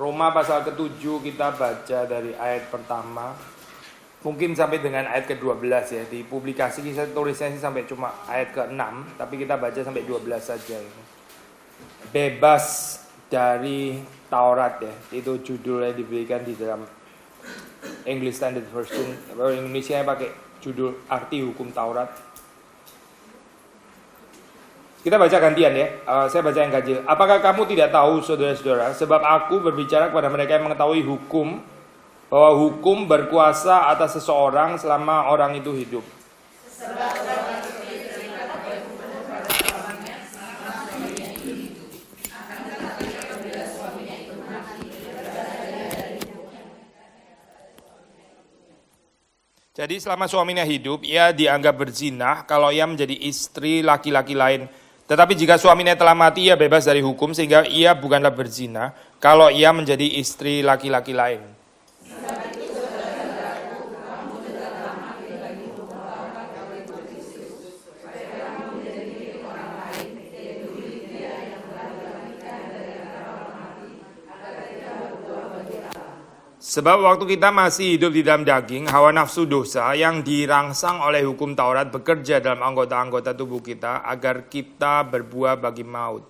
Roma pasal ke-7 kita baca dari ayat pertama. Mungkin sampai dengan ayat ke-12 ya. Di publikasi kita tulisnya sih sampai cuma ayat ke-6, tapi kita baca sampai 12 saja. Bebas dari Taurat ya. Itu judulnya diberikan di dalam English Standard Version. Kalau Indonesia pakai judul arti hukum Taurat. Kita baca gantian ya, saya baca yang ganjil. Apakah kamu tidak tahu saudara-saudara, sebab aku berbicara kepada mereka yang mengetahui hukum, bahwa hukum berkuasa atas seseorang selama orang itu hidup. Jadi selama suaminya hidup, ia dianggap berzina kalau ia menjadi istri laki-laki lain. Tetapi jika suaminya telah mati, ia bebas dari hukum sehingga ia bukanlah berzina kalau ia menjadi istri laki-laki lain. Sebab waktu kita masih hidup di dalam daging, hawa nafsu dosa yang dirangsang oleh hukum Taurat bekerja dalam anggota-anggota tubuh kita agar kita berbuah bagi maut.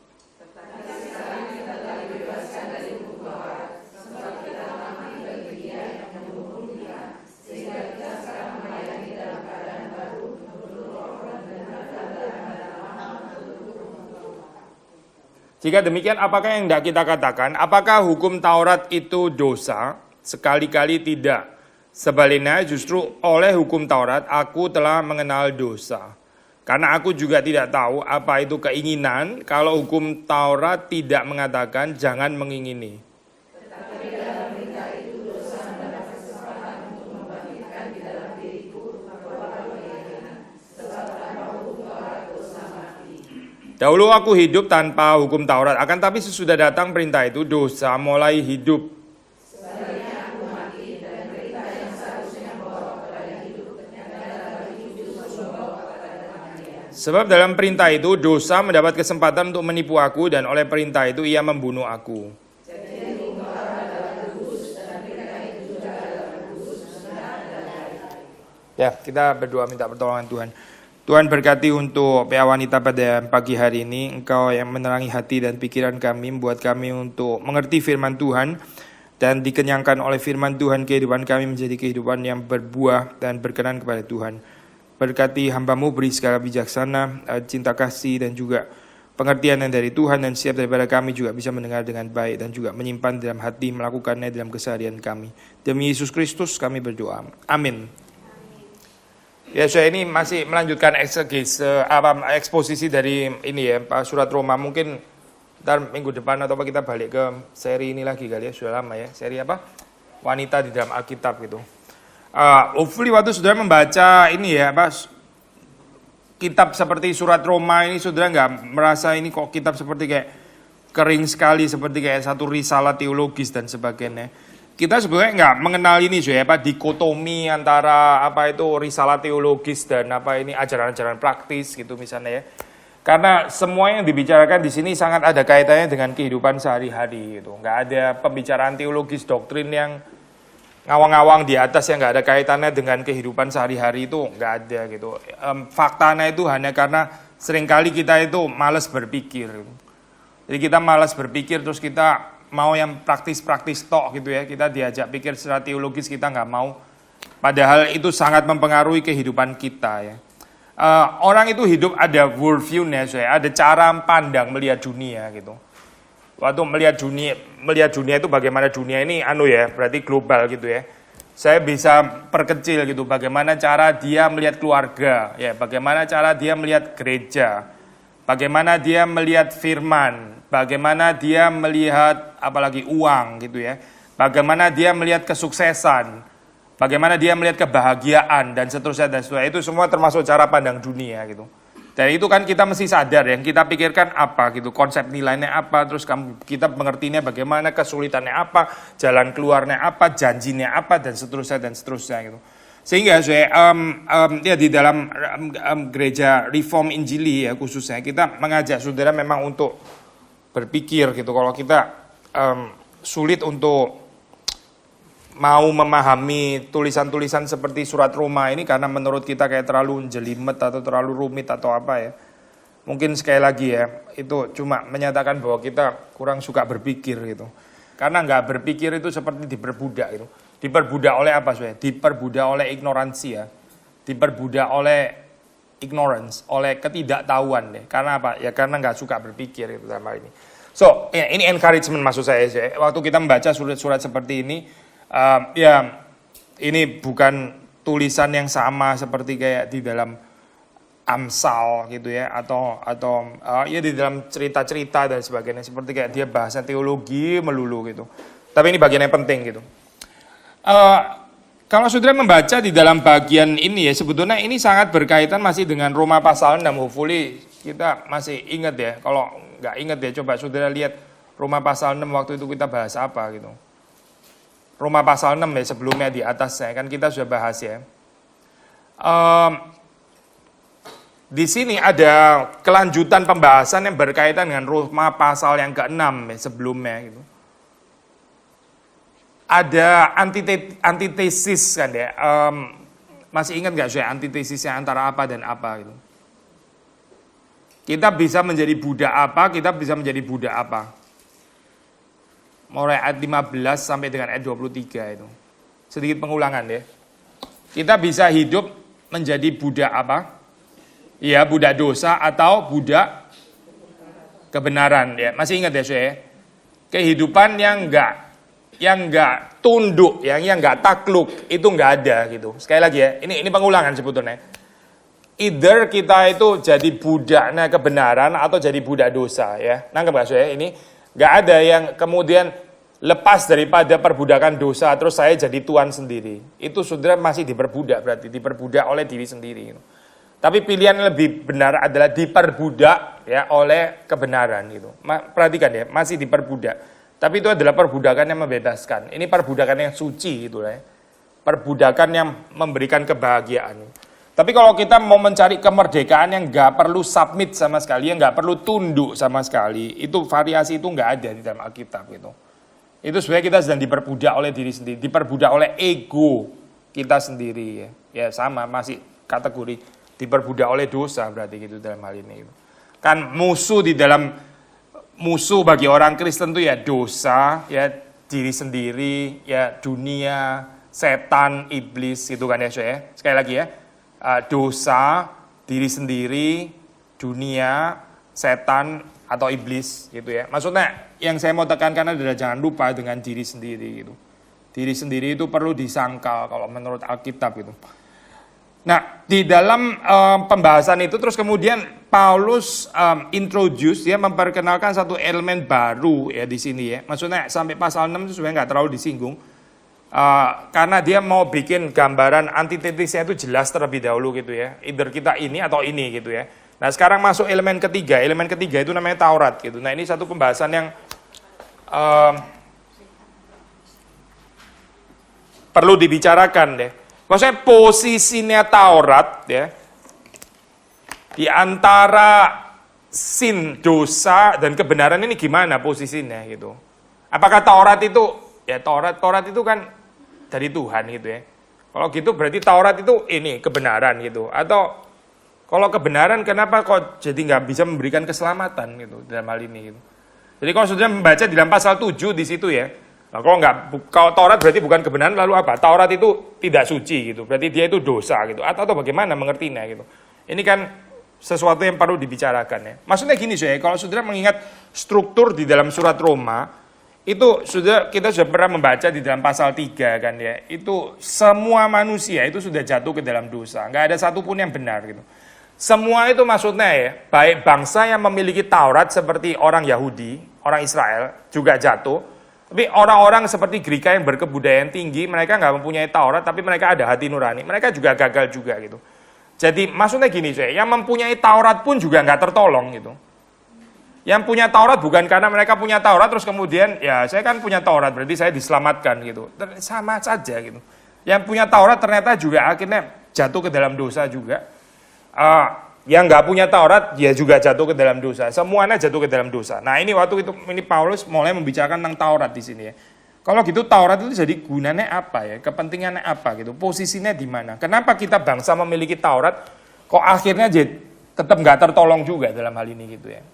Jika demikian, apakah yang hendak kita katakan? Apakah hukum Taurat itu dosa? Sekali-kali tidak. Sebaliknya justru oleh hukum Taurat aku telah mengenal dosa. Karena aku juga tidak tahu apa itu keinginan kalau hukum Taurat tidak mengatakan jangan mengingini. Dahulu aku hidup tanpa hukum Taurat, akan tapi sesudah datang perintah itu dosa mulai hidup. Sebab dalam perintah itu dosa mendapat kesempatan untuk menipu aku dan oleh perintah itu ia membunuh aku. Ya, kita berdoa minta pertolongan Tuhan. Tuhan berkati untuk PA Wanita pada pagi hari ini. Engkau yang menerangi hati dan pikiran kami, membuat kami untuk mengerti firman Tuhan dan dikenyangkan oleh firman Tuhan, kehidupan kami menjadi kehidupan yang berbuah dan berkenan kepada Tuhan. Berkati hamba-Mu, beri segala bijaksana, cinta kasih dan juga pengertian yang dari Tuhan, dan siap daripada kami juga bisa mendengar dengan baik dan juga menyimpan dalam hati, melakukannya dalam keseharian kami. Demi Yesus Kristus kami berdoa. Amin. Ya, saya ini masih melanjutkan eksposisi dari ini ya, Pak, surat Roma. Mungkin ntar minggu depan atau apa kita balik ke seri ini lagi kali ya, sudah lama ya. Seri apa? Wanita di dalam Alkitab gitu. Hopefully waktu saudara membaca ini ya, kitab seperti surat Roma ini, saudara nggak merasa ini kok kitab seperti kayak kering sekali, seperti kayak satu risalah teologis dan sebagainya. Kita sebenarnya nggak mengenal ini ya, dikotomi antara itu risalah teologis dan ini ajaran-ajaran praktis gitu misalnya ya. Karena semua yang dibicarakan di sini sangat ada kaitannya dengan kehidupan sehari-hari gitu. Nggak ada pembicaraan teologis doktrin yang ngawang-ngawang di atas yang nggak ada kaitannya dengan kehidupan sehari-hari, itu nggak ada gitu. Faktanya itu hanya karena seringkali kita itu malas berpikir. Jadi kita malas berpikir terus kita mau yang praktis-praktis tok gitu ya. Kita diajak pikir secara teologis kita nggak mau. Padahal itu sangat mempengaruhi kehidupan kita ya. Orang itu hidup ada worldview-nya, ada cara pandang melihat dunia gitu. Waktu melihat dunia itu bagaimana dunia ini berarti global gitu ya. Saya bisa perkecil gitu, bagaimana cara dia melihat keluarga, ya, bagaimana cara dia melihat gereja, bagaimana dia melihat firman, bagaimana dia melihat apalagi uang gitu ya, bagaimana dia melihat kesuksesan, bagaimana dia melihat kebahagiaan dan seterusnya dan seterusnya. Itu semua termasuk cara pandang dunia gitu. Dan itu kan kita mesti sadar, yang kita pikirkan apa gitu, konsep nilainya apa, terus kita mengertinya bagaimana, kesulitannya apa, jalan keluarnya apa, janjinya apa, dan seterusnya gitu. Sehingga ya di dalam gereja Reform Injili ya khususnya, kita mengajak saudara memang untuk berpikir gitu. Kalau kita sulit untuk mau memahami tulisan-tulisan seperti surat Roma ini karena menurut kita kayak terlalu jelimet atau terlalu rumit atau apa ya. Mungkin sekali lagi ya, itu cuma menyatakan bahwa kita kurang suka berpikir gitu. Karena nggak berpikir itu seperti diperbudak gitu. Diperbudak oleh apa sebenarnya? Diperbudak oleh ignoransi ya. Diperbudak oleh ignorance, oleh ketidaktahuan deh. Karena apa? Ya karena nggak suka berpikir gitu sama ini. So, ya, ini encouragement maksud saya sih. Waktu kita membaca surat-surat seperti ini, ya ini bukan tulisan yang sama seperti kayak di dalam Amsal gitu ya, atau ya di dalam cerita-cerita dan sebagainya, seperti kayak dia bahasa teologi melulu gitu. Tapi ini bagian yang penting gitu. Kalau saudara membaca di dalam bagian ini ya, sebetulnya ini sangat berkaitan masih dengan Roma pasal 6. Hopefully kita masih ingat ya. Kalau nggak ingat ya, coba saudara lihat Roma pasal 6 waktu itu kita bahas apa gitu. Roma pasal 6 ya, sebelumnya di atasnya kan kita sudah bahas ya. Di sini ada kelanjutan pembahasan yang berkaitan dengan Roma pasal yang ke-6 ya, sebelumnya gitu. Ada antitesis kan ya. Masih ingat nggak saya antitesisnya antara apa dan apa gitu? Kita bisa menjadi budak apa, kita bisa menjadi budak apa. Mulai ayat 15 sampai dengan ayat 23 itu. Sedikit pengulangan ya. Kita bisa hidup menjadi budak apa? Ya, budak dosa atau budak kebenaran ya. Masih ingat ya saya? Kehidupan yang enggak tunduk, yang enggak takluk, itu enggak ada gitu. Sekali lagi ya, ini pengulangan sebetulnya. Either kita itu jadi budaknya kebenaran atau jadi budak dosa ya. Nangkep gak saya? Ini enggak ada yang kemudian lepas daripada perbudakan dosa terus saya jadi tuan sendiri. Itu saudara masih diperbudak, berarti diperbudak oleh diri sendiri gitu. Tapi pilihan yang lebih benar adalah diperbudak ya oleh kebenaran gitu. Perhatikan ya, masih diperbudak. Tapi itu adalah perbudakan yang membebaskan. Ini perbudakan yang suci gitu ya. Perbudakan yang memberikan kebahagiaan. Tapi kalau kita mau mencari kemerdekaan yang nggak perlu submit sama sekali, yang nggak perlu tunduk sama sekali, itu variasi itu nggak ada di dalam Alkitab gitu. Itu sebenarnya kita sedang diperbudak oleh diri sendiri, diperbudak oleh ego kita sendiri ya. Ya sama, masih kategori diperbudak oleh dosa berarti gitu dalam hal ini. Kan musuh bagi orang Kristen itu ya dosa, ya diri sendiri, ya dunia, setan, iblis gitu kan ya saya. Sekali lagi ya, dosa, diri sendiri, dunia, setan atau iblis gitu ya. Maksudnya yang saya mau tekankan adalah jangan lupa dengan diri sendiri gitu. Diri sendiri itu perlu disangkal kalau menurut Alkitab gitu. Nah, di dalam pembahasan itu terus kemudian Paulus introduce ya, memperkenalkan satu elemen baru ya di sini ya. Maksudnya sampai pasal 6 itu sebenarnya nggak terlalu disinggung. Karena dia mau bikin gambaran antitesisnya itu jelas terlebih dahulu gitu ya. Either kita ini atau ini gitu ya. Nah, sekarang masuk elemen ketiga. Elemen ketiga itu namanya Taurat gitu. Nah, ini satu pembahasan yang perlu dibicarakan deh. Maksudnya posisinya Taurat ya di antara sin, dosa dan kebenaran ini gimana posisinya gitu. Apakah Taurat itu ya Taurat itu kan dari Tuhan gitu ya. Kalau gitu berarti Taurat itu ini kebenaran gitu. Atau kalau kebenaran kenapa kok jadi nggak bisa memberikan keselamatan gitu dalam hal ini gitu. Jadi kalau sudah membaca di dalam pasal 7 di situ ya. Nah, kalau Taurat berarti bukan kebenaran, lalu apa? Taurat itu tidak suci gitu, berarti dia itu dosa gitu. Atau bagaimana mengertinya gitu. Ini kan sesuatu yang perlu dibicarakan ya. Maksudnya gini saya, kalau saudara mengingat struktur di dalam surat Roma, itu kita sudah pernah membaca di dalam pasal 3 kan ya. Itu semua manusia itu sudah jatuh ke dalam dosa, nggak ada satupun yang benar gitu. Semua itu maksudnya ya, baik bangsa yang memiliki Taurat seperti orang Yahudi, orang Israel juga jatuh. Tapi orang-orang seperti Greka yang berkebudayaan tinggi, mereka nggak mempunyai Taurat, tapi mereka ada hati nurani. Mereka juga gagal juga gitu. Jadi maksudnya gini saya, yang mempunyai Taurat pun juga nggak tertolong gitu. Yang punya Taurat bukan karena mereka punya Taurat, terus kemudian ya saya kan punya Taurat, berarti saya diselamatkan gitu. Sama saja gitu. Yang punya Taurat ternyata juga akhirnya jatuh ke dalam dosa juga. Yang nggak punya Taurat, dia juga jatuh ke dalam dosa. Semuanya jatuh ke dalam dosa. Nah ini waktu itu ini Paulus mulai membicarakan tentang Taurat di sini ya. Kalau gitu Taurat itu jadi gunanya apa ya? Kepentingannya apa gitu? Posisinya di mana? Kenapa kita bangsa memiliki Taurat, kok akhirnya tetap nggak tertolong juga dalam hal ini gitu ya?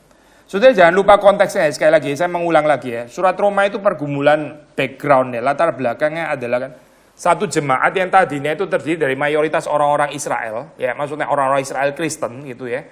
Saudara jangan lupa konteksnya ya. Sekali lagi saya mengulang lagi ya. Surat Roma itu pergumulan backgroundnya, latar belakangnya adalah kan satu jemaat yang tadinya itu terdiri dari mayoritas orang-orang Israel, ya maksudnya orang-orang Israel Kristen gitu ya.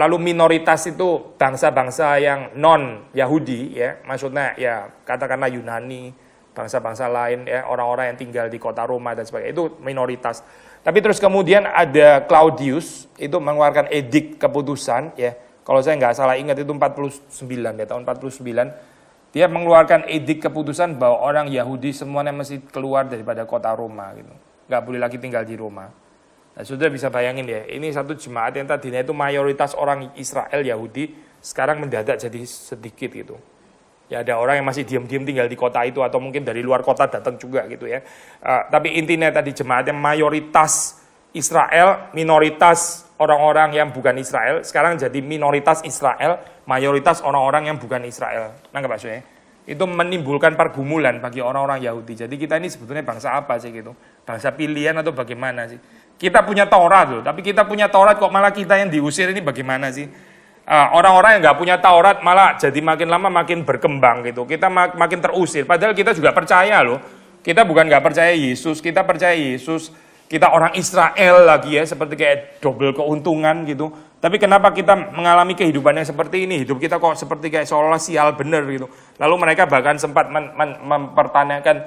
Lalu minoritas itu bangsa-bangsa yang non Yahudi, ya maksudnya ya katakanlah Yunani, bangsa-bangsa lain, ya orang-orang yang tinggal di kota Roma dan sebagainya itu minoritas. Tapi terus kemudian ada Claudius itu mengeluarkan edik keputusan, ya kalau saya nggak salah ingat itu 49 ya tahun 49. Dia mengeluarkan edik keputusan bahwa orang Yahudi semuanya mesti keluar daripada kota Roma gitu. Nggak boleh lagi tinggal di Roma. Nah, sudah bisa bayangin ya, ini satu jemaat yang tadinya itu mayoritas orang Israel Yahudi, sekarang mendadak jadi sedikit gitu. Ya ada orang yang masih diam-diam tinggal di kota itu atau mungkin dari luar kota datang juga gitu ya. Tapi intinya tadi jemaat yang mayoritas Israel, minoritas orang-orang yang bukan Israel, sekarang jadi minoritas Israel, mayoritas orang-orang yang bukan Israel. Nangkep maksudnya? Itu menimbulkan pergumulan bagi orang-orang Yahudi. Jadi kita ini sebetulnya bangsa apa sih gitu? Bangsa pilihan atau bagaimana sih? Kita punya Taurat loh, tapi kita punya Taurat kok malah kita yang diusir, ini bagaimana sih? Orang-orang yang nggak punya Taurat malah jadi makin lama makin berkembang gitu. Kita makin terusir, padahal kita juga percaya loh. Kita bukan nggak percaya Yesus, kita percaya Yesus. Kita orang Israel lagi ya, seperti kayak double keuntungan gitu. Tapi kenapa kita mengalami kehidupan yang seperti ini? Hidup kita kok seperti kayak seolah-olah sial bener gitu. Lalu mereka bahkan sempat mempertanyakan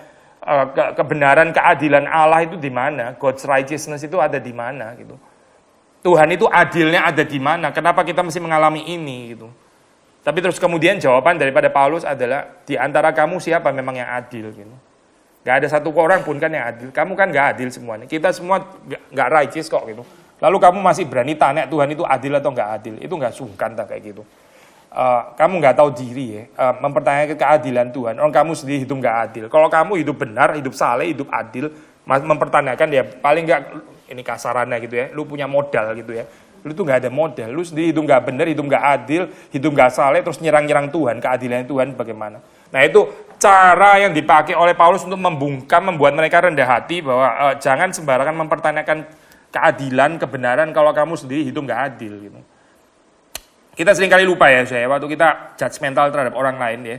kebenaran, keadilan Allah itu di mana? God's righteousness itu ada di mana gitu. Tuhan itu adilnya ada di mana? Kenapa kita mesti mengalami ini gitu? Tapi terus kemudian jawaban daripada Paulus adalah di antara kamu siapa memang yang adil gitu. Gak ada satu orang pun kan yang adil. Kamu kan gak adil semuanya. Kita semua gak righteous kok gitu. Lalu kamu masih berani tanya Tuhan itu adil atau gak adil. Itu gak sungkan tak kayak gitu. Kamu gak tahu diri ya. Mempertanyakan keadilan Tuhan. Orang kamu sendiri hidup gak adil. Kalau kamu hidup benar, hidup saleh, hidup adil, mempertanyakan ya paling gak, ini kasarannya gitu ya. Lu punya modal gitu ya. Lu tuh gak ada modal. Lu sendiri hidup gak benar, hidup gak adil, hidup gak saleh, terus nyerang-nyerang Tuhan. Keadilan Tuhan bagaimana. Nah itu cara yang dipakai oleh Paulus untuk membungkam, membuat mereka rendah hati bahwa jangan sembarangan mempertanyakan keadilan, kebenaran kalau kamu sendiri hidup nggak adil gitu. Kita seringkali lupa ya saya, waktu kita judgmental terhadap orang lain ya,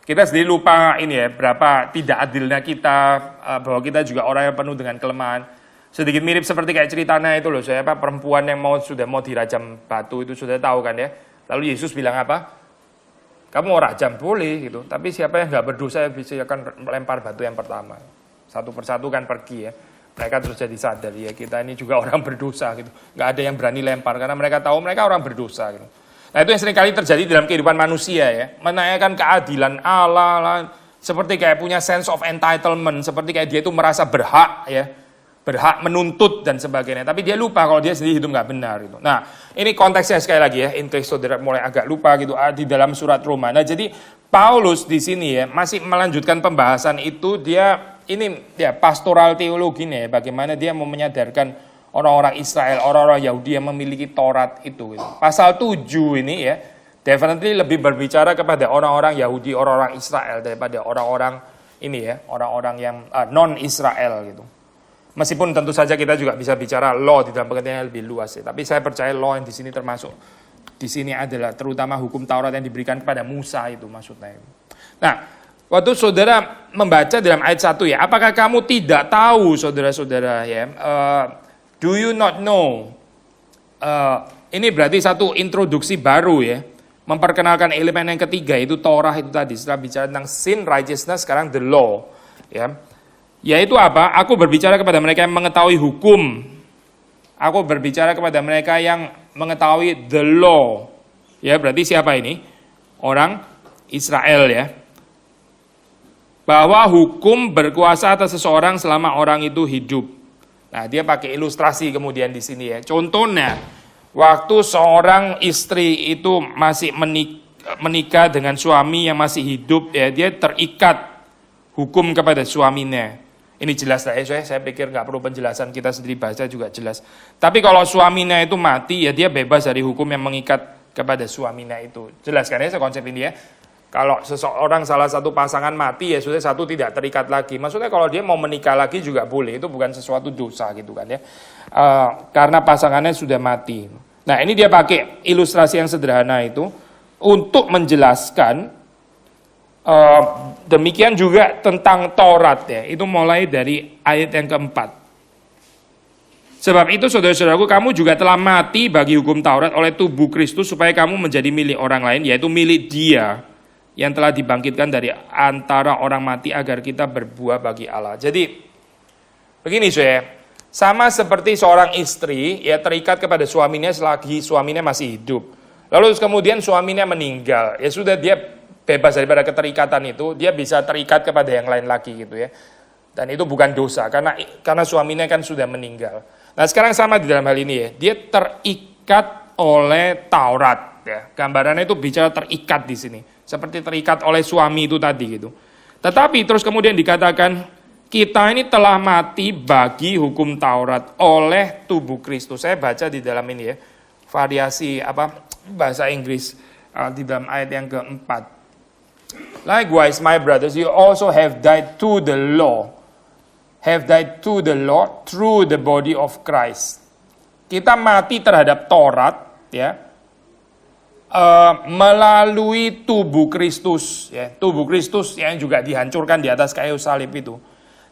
kita sendiri lupa ini ya, berapa tidak adilnya kita, bahwa kita juga orang yang penuh dengan kelemahan. Sedikit mirip seperti kayak ceritanya itu loh, saya perempuan yang sudah mau dirajam batu itu sudah tahu kan ya. Lalu Yesus bilang apa? Kamu mau rajam boleh gitu, tapi siapa yang nggak berdosa bisa akan melempar batu yang pertama. Satu persatu kan pergi ya. Mereka terus jadi sadar ya kita ini juga orang berdosa gitu. Nggak ada yang berani lempar karena mereka tahu mereka orang berdosa gitu. Nah itu yang seringkali terjadi dalam kehidupan manusia ya. Menanyakan keadilan Allah, seperti kayak punya sense of entitlement, seperti kayak dia itu merasa berhak ya. Berhak menuntut dan sebagainya. Tapi dia lupa kalau dia sendiri hidup nggak benar gitu. Nah ini konteksnya sekali lagi ya, in case saudara mulai agak lupa gitu di dalam surat Roma. Nah jadi Paulus di sini ya masih melanjutkan pembahasan itu, dia ini ya pastoral teologinya ya, bagaimana dia mau menyadarkan orang-orang Israel, orang-orang Yahudi yang memiliki Taurat itu gitu. Pasal 7 ini ya definitely lebih berbicara kepada orang-orang Yahudi, orang-orang Israel daripada orang-orang ini ya, orang-orang yang non-Israel gitu. Meskipun tentu saja kita juga bisa bicara law di dalam pengertian yang lebih luas ya. Tapi saya percaya law yang di sini termasuk di sini adalah terutama hukum Taurat yang diberikan kepada Musa itu maksudnya. Nah, waktu saudara membaca dalam ayat 1 ya, apakah kamu tidak tahu saudara-saudara ya? Do you not know? Ini berarti satu introduksi baru ya. Memperkenalkan elemen yang ketiga itu Torah itu tadi. Setelah bicara tentang sin, righteousness, sekarang the law ya. Yaitu apa? Aku berbicara kepada mereka yang mengetahui hukum. Aku berbicara kepada mereka yang mengetahui the law. Ya, berarti siapa ini? Orang Israel ya. Bahwa hukum berkuasa atas seseorang selama orang itu hidup. Nah, dia pakai ilustrasi kemudian di sini ya. Contohnya, waktu seorang istri itu masih menikah dengan suami yang masih hidup ya, dia terikat hukum kepada suaminya. Ini jelas lah ya, saya pikir nggak perlu penjelasan, kita sendiri baca juga jelas. Tapi kalau suaminya itu mati, ya dia bebas dari hukum yang mengikat kepada suaminya itu. Jelas kan ya konsep ini ya? Kalau seseorang salah satu pasangan mati, ya sudah satu tidak terikat lagi. Maksudnya kalau dia mau menikah lagi juga boleh, itu bukan sesuatu dosa gitu kan ya. Karena pasangannya sudah mati. Nah ini dia pakai ilustrasi yang sederhana itu untuk menjelaskan. Demikian juga tentang Taurat ya, itu mulai dari ayat yang keempat. Sebab itu saudara-saudaraku, kamu juga telah mati bagi hukum Taurat oleh tubuh Kristus supaya kamu menjadi milik orang lain, yaitu milik Dia yang telah dibangkitkan dari antara orang mati agar kita berbuah bagi Allah. Jadi begini saudara, sama seperti seorang istri ya terikat kepada suaminya selagi suaminya masih hidup. Lalu kemudian suaminya meninggal, ya sudah dia bebas daripada keterikatan itu, dia bisa terikat kepada yang lain lagi gitu ya. Dan itu bukan dosa karena suaminya kan sudah meninggal. Nah, sekarang sama di dalam hal ini ya. Dia terikat oleh Taurat ya. Gambarannya itu bicara terikat di sini. Seperti terikat oleh suami itu tadi gitu. Tetapi terus kemudian dikatakan kita ini telah mati bagi hukum Taurat oleh tubuh Kristus. Saya baca di dalam ini ya. Variasi bahasa Inggris di dalam ayat yang keempat. Likewise, my brothers, you also have died to the law. Have died to the law through the body of Christ. Kita mati terhadap Taurat, ya, melalui tubuh Kristus, ya, tubuh Kristus yang juga dihancurkan di atas kayu salib itu.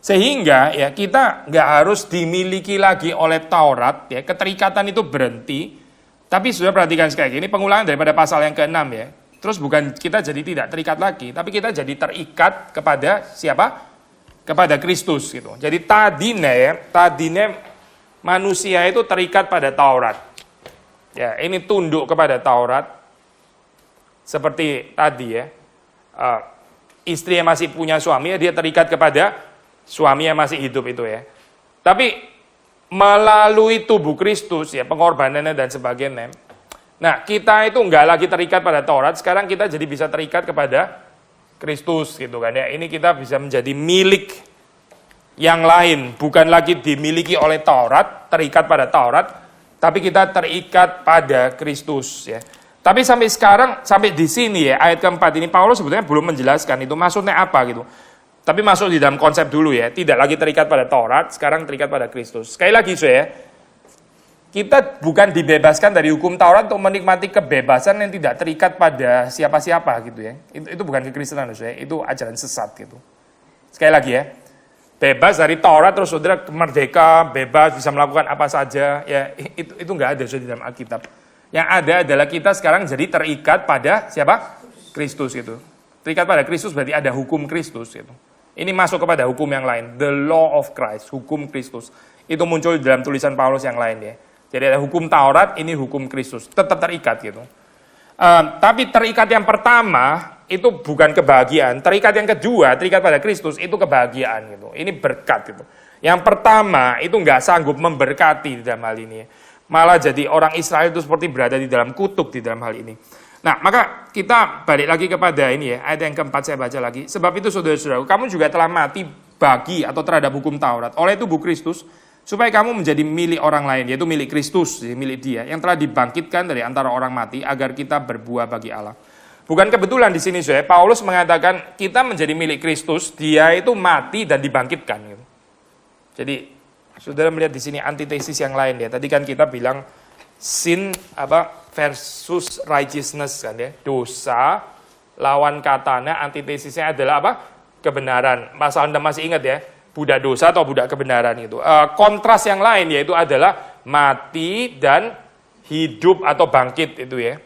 Sehingga, ya, kita nggak harus dimiliki lagi oleh Taurat, ya, keterikatan itu berhenti. Tapi sudah perhatikan sekali, ini pengulangan daripada pasal yang ke-6 ya. Terus bukan kita jadi tidak terikat lagi, tapi kita jadi terikat kepada siapa? Kepada Kristus gitu. Jadi tadinya manusia itu terikat pada Taurat. Ya, ini tunduk kepada Taurat. Seperti tadi ya. Istri yang masih punya suami, dia terikat kepada suami yang masih hidup itu ya. Tapi melalui tubuh Kristus ya, pengorbanannya dan sebagainya. Nah, kita itu enggak lagi terikat pada Taurat, sekarang kita jadi bisa terikat kepada Kristus gitu kan ya. Ini kita bisa menjadi milik yang lain, bukan lagi dimiliki oleh Taurat, terikat pada Taurat, tapi kita terikat pada Kristus ya. Tapi sampai sekarang, sampai di sini ya, ayat keempat ini Paulus sebetulnya belum menjelaskan itu maksudnya apa gitu. Tapi masuk di dalam konsep dulu ya, tidak lagi terikat pada Taurat, sekarang terikat pada Kristus. Sekali lagi saya, kita bukan dibebaskan dari hukum Taurat untuk menikmati kebebasan yang tidak terikat pada siapa-siapa gitu ya. Itu bukan kekristenan ya, itu ajaran sesat gitu. Sekali lagi ya, bebas dari Taurat terus saudara merdeka, bebas bisa melakukan apa saja ya, itu nggak ada di dalam Alkitab. Yang ada adalah kita sekarang jadi terikat pada siapa? Kristus gitu. Terikat pada Kristus berarti ada hukum Kristus gitu. Ini masuk kepada hukum yang lain, the law of Christ, hukum Kristus. Itu muncul di dalam tulisan Paulus yang lain ya. Jadi ada hukum Taurat, ini hukum Kristus, tetap terikat gitu. Tapi terikat yang pertama itu bukan kebahagiaan, terikat yang kedua, terikat pada Kristus itu kebahagiaan gitu. Ini berkat gitu. Yang pertama itu nggak sanggup memberkati di dalam hal ini, malah jadi orang Israel itu seperti berada di dalam kutuk di dalam hal ini. Nah, maka kita balik lagi kepada ini ya, ayat yang keempat saya baca lagi. Sebab itu saudara-saudara, kamu juga telah mati bagi atau terhadap hukum Taurat oleh tubuh Kristus, supaya kamu menjadi milik orang lain, yaitu milik Kristus, milik Dia, yang telah dibangkitkan dari antara orang mati, agar kita berbuah bagi Allah. Bukan kebetulan di sini, saya Paulus mengatakan kita menjadi milik Kristus, Dia itu mati dan dibangkitkan. Gitu. Jadi, saudara melihat di sini antitesis yang lain ya. Tadi kan kita bilang sin versus righteousness kan ya, dosa lawan katanya, antitesisnya adalah apa? Kebenaran. Masa Anda masih ingat ya? Budak dosa atau budak kebenaran itu. Kontras yang lain yaitu adalah mati dan hidup atau bangkit itu ya.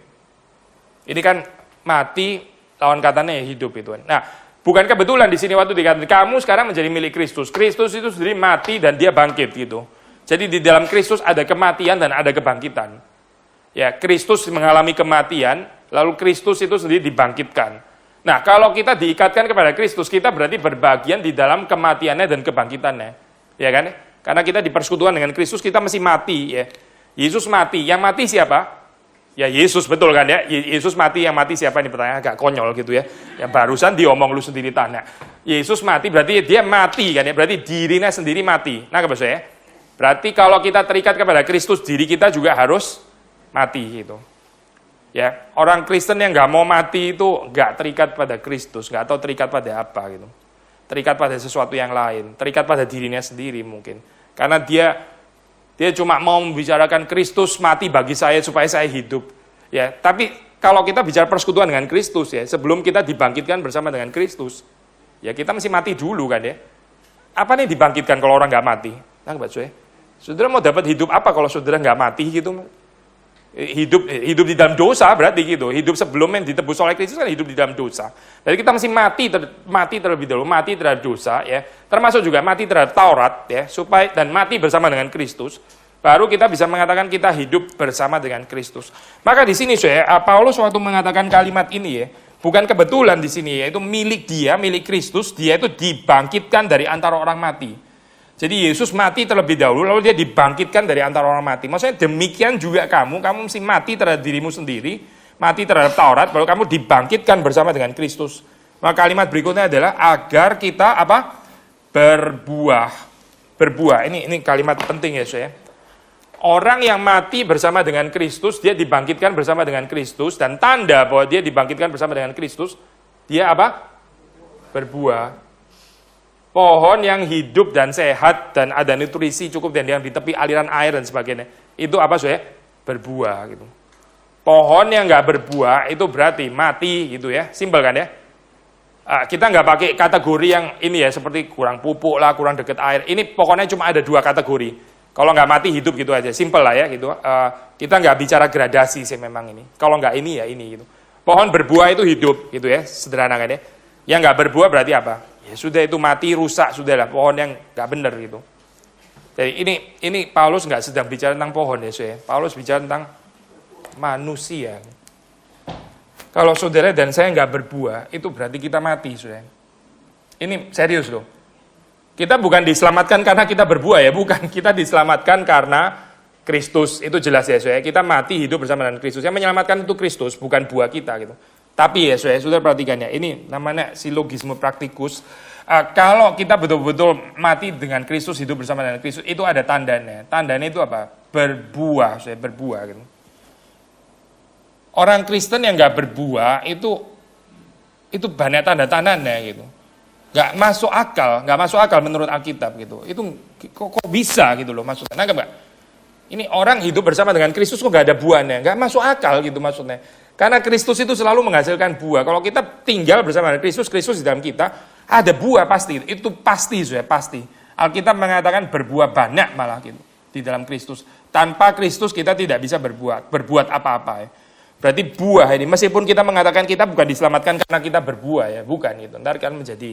Ini kan mati lawan katanya ya hidup itu. Nah, bukan kebetulan di sini waktu dikatakan kamu sekarang menjadi milik Kristus. Kristus itu sendiri mati dan dia bangkit gitu. Jadi di dalam Kristus ada kematian dan ada kebangkitan. Ya, Kristus mengalami kematian, lalu Kristus itu sendiri dibangkitkan. Nah, kalau kita diikatkan kepada Kristus, kita berarti berbagian di dalam kematiannya dan kebangkitannya. Ya kan? Karena kita dipersekutuan dengan Kristus, kita mesti mati ya. Yesus mati. Yang mati siapa? Ya Yesus, betul kan ya? Yesus mati, yang mati siapa ini pertanyaan agak konyol gitu ya. Yang barusan diomong lu sendiri tanya. Yesus mati berarti dia mati kan ya, berarti dirinya sendiri mati. Nah, maksud saya, berarti kalau kita terikat kepada Kristus, diri kita juga harus mati gitu. Ya, orang Kristen yang nggak mau mati itu nggak terikat pada Kristus, nggak tahu terikat pada apa gitu. Terikat pada sesuatu yang lain, terikat pada dirinya sendiri mungkin. Karena dia cuma mau membicarakan Kristus mati bagi saya supaya saya hidup. Ya, tapi kalau kita bicara persekutuan dengan Kristus ya, sebelum kita dibangkitkan bersama dengan Kristus, ya kita mesti mati dulu kan ya. Apa nih dibangkitkan kalau orang nggak mati? Nah, saya, saudara mau dapat hidup apa kalau saudara nggak mati gitu? Hidup di dalam dosa berarti gitu. Hidup sebelum yang ditebus oleh Kristus kan hidup di dalam dosa. Jadi kita mesti mati terlebih dahulu, mati terhadap dosa ya. Termasuk juga mati terhadap Taurat ya, supaya dan mati bersama dengan Kristus. Baru kita bisa mengatakan kita hidup bersama dengan Kristus. Maka di sini Paulus waktu mengatakan kalimat ini ya, bukan kebetulan di sini ya, itu milik dia, milik Kristus, dia itu dibangkitkan dari antara orang mati. Jadi Yesus mati terlebih dahulu, lalu dia dibangkitkan dari antara orang mati. Maksudnya demikian juga kamu mesti mati terhadap dirimu sendiri, mati terhadap Taurat, lalu kamu dibangkitkan bersama dengan Kristus. Maka kalimat berikutnya adalah agar kita berbuah. Berbuah. Ini kalimat penting ya, saya. Orang yang mati bersama dengan Kristus, dia dibangkitkan bersama dengan Kristus, dan tanda bahwa dia dibangkitkan bersama dengan Kristus, dia berbuah. Pohon yang hidup dan sehat dan ada nutrisi cukup dan yang di tepi aliran air dan sebagainya, itu berbuah gitu. Pohon yang nggak berbuah itu berarti mati gitu ya, simpel kan ya. Kita nggak pakai kategori yang ini ya, seperti kurang pupuk lah, kurang deket air. Ini pokoknya cuma ada 2 kategori. Kalau nggak mati hidup gitu aja, simpel lah ya gitu. Kita nggak bicara gradasi sih memang ini. Kalau nggak ini ya ini gitu. Pohon berbuah itu hidup gitu ya, sederhana kan ya. Yang nggak berbuah berarti apa? Ya sudah itu mati, rusak, sudahlah pohon yang nggak benar gitu. Jadi ini Paulus nggak sedang bicara tentang pohon ya, saya. Paulus bicara tentang manusia. Kalau saudara dan saya nggak berbuah, itu berarti kita mati, saudara. Ini serius loh. Kita bukan diselamatkan karena kita berbuah ya, bukan. Kita diselamatkan karena Kristus, itu jelas ya, saudara. Kita mati hidup bersama dengan Kristus. Yang menyelamatkan itu Kristus, bukan buah kita gitu. Tapi ya saudara perhatikan ya, ini namanya silogisme praktikus. Kalau kita betul-betul mati dengan Kristus, hidup bersama dengan Kristus, itu ada tandanya. Tandanya itu apa? Berbuah, berbuah gitu. Orang Kristen yang nggak berbuah itu banyak tanda-tandanya gitu. Nggak masuk akal menurut Alkitab gitu. Itu kok bisa gitu loh maksudnya. Nangkep nggak? Ini orang hidup bersama dengan Kristus kok nggak ada buahnya, nggak masuk akal gitu maksudnya. Karena Kristus itu selalu menghasilkan buah. Kalau kita tinggal bersama dengan Kristus di dalam kita, ada buah pasti. Itu pasti, pasti. Alkitab mengatakan berbuah banyak malah gitu di dalam Kristus. Tanpa Kristus kita tidak bisa berbuat apa-apa ya. Berarti buah ini, meskipun kita mengatakan kita bukan diselamatkan karena kita berbuah ya, bukan gitu. Ntar kan menjadi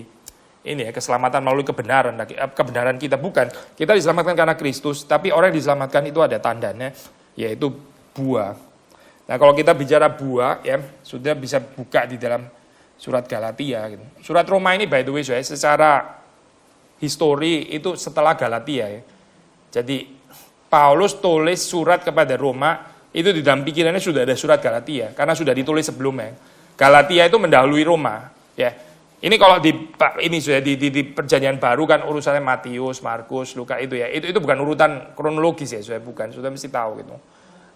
ini ya, keselamatan melalui kebenaran kita, bukan. Kita diselamatkan karena Kristus, tapi orang yang diselamatkan itu ada tandanya, yaitu buah. Nah kalau kita bicara buah ya, sudah bisa buka di dalam surat Galatia gitu. Surat Roma ini by the way secara histori itu setelah Galatia ya. Jadi Paulus tulis surat kepada Roma, itu di dalam pikirannya sudah ada surat Galatia, karena sudah ditulis sebelumnya. Galatia itu mendahului Roma ya. Ini kalau di perjanjian baru kan urusannya Matius, Markus, Lukas itu ya. Itu bukan urutan kronologis ya, bukan. Sudah mesti tahu gitu.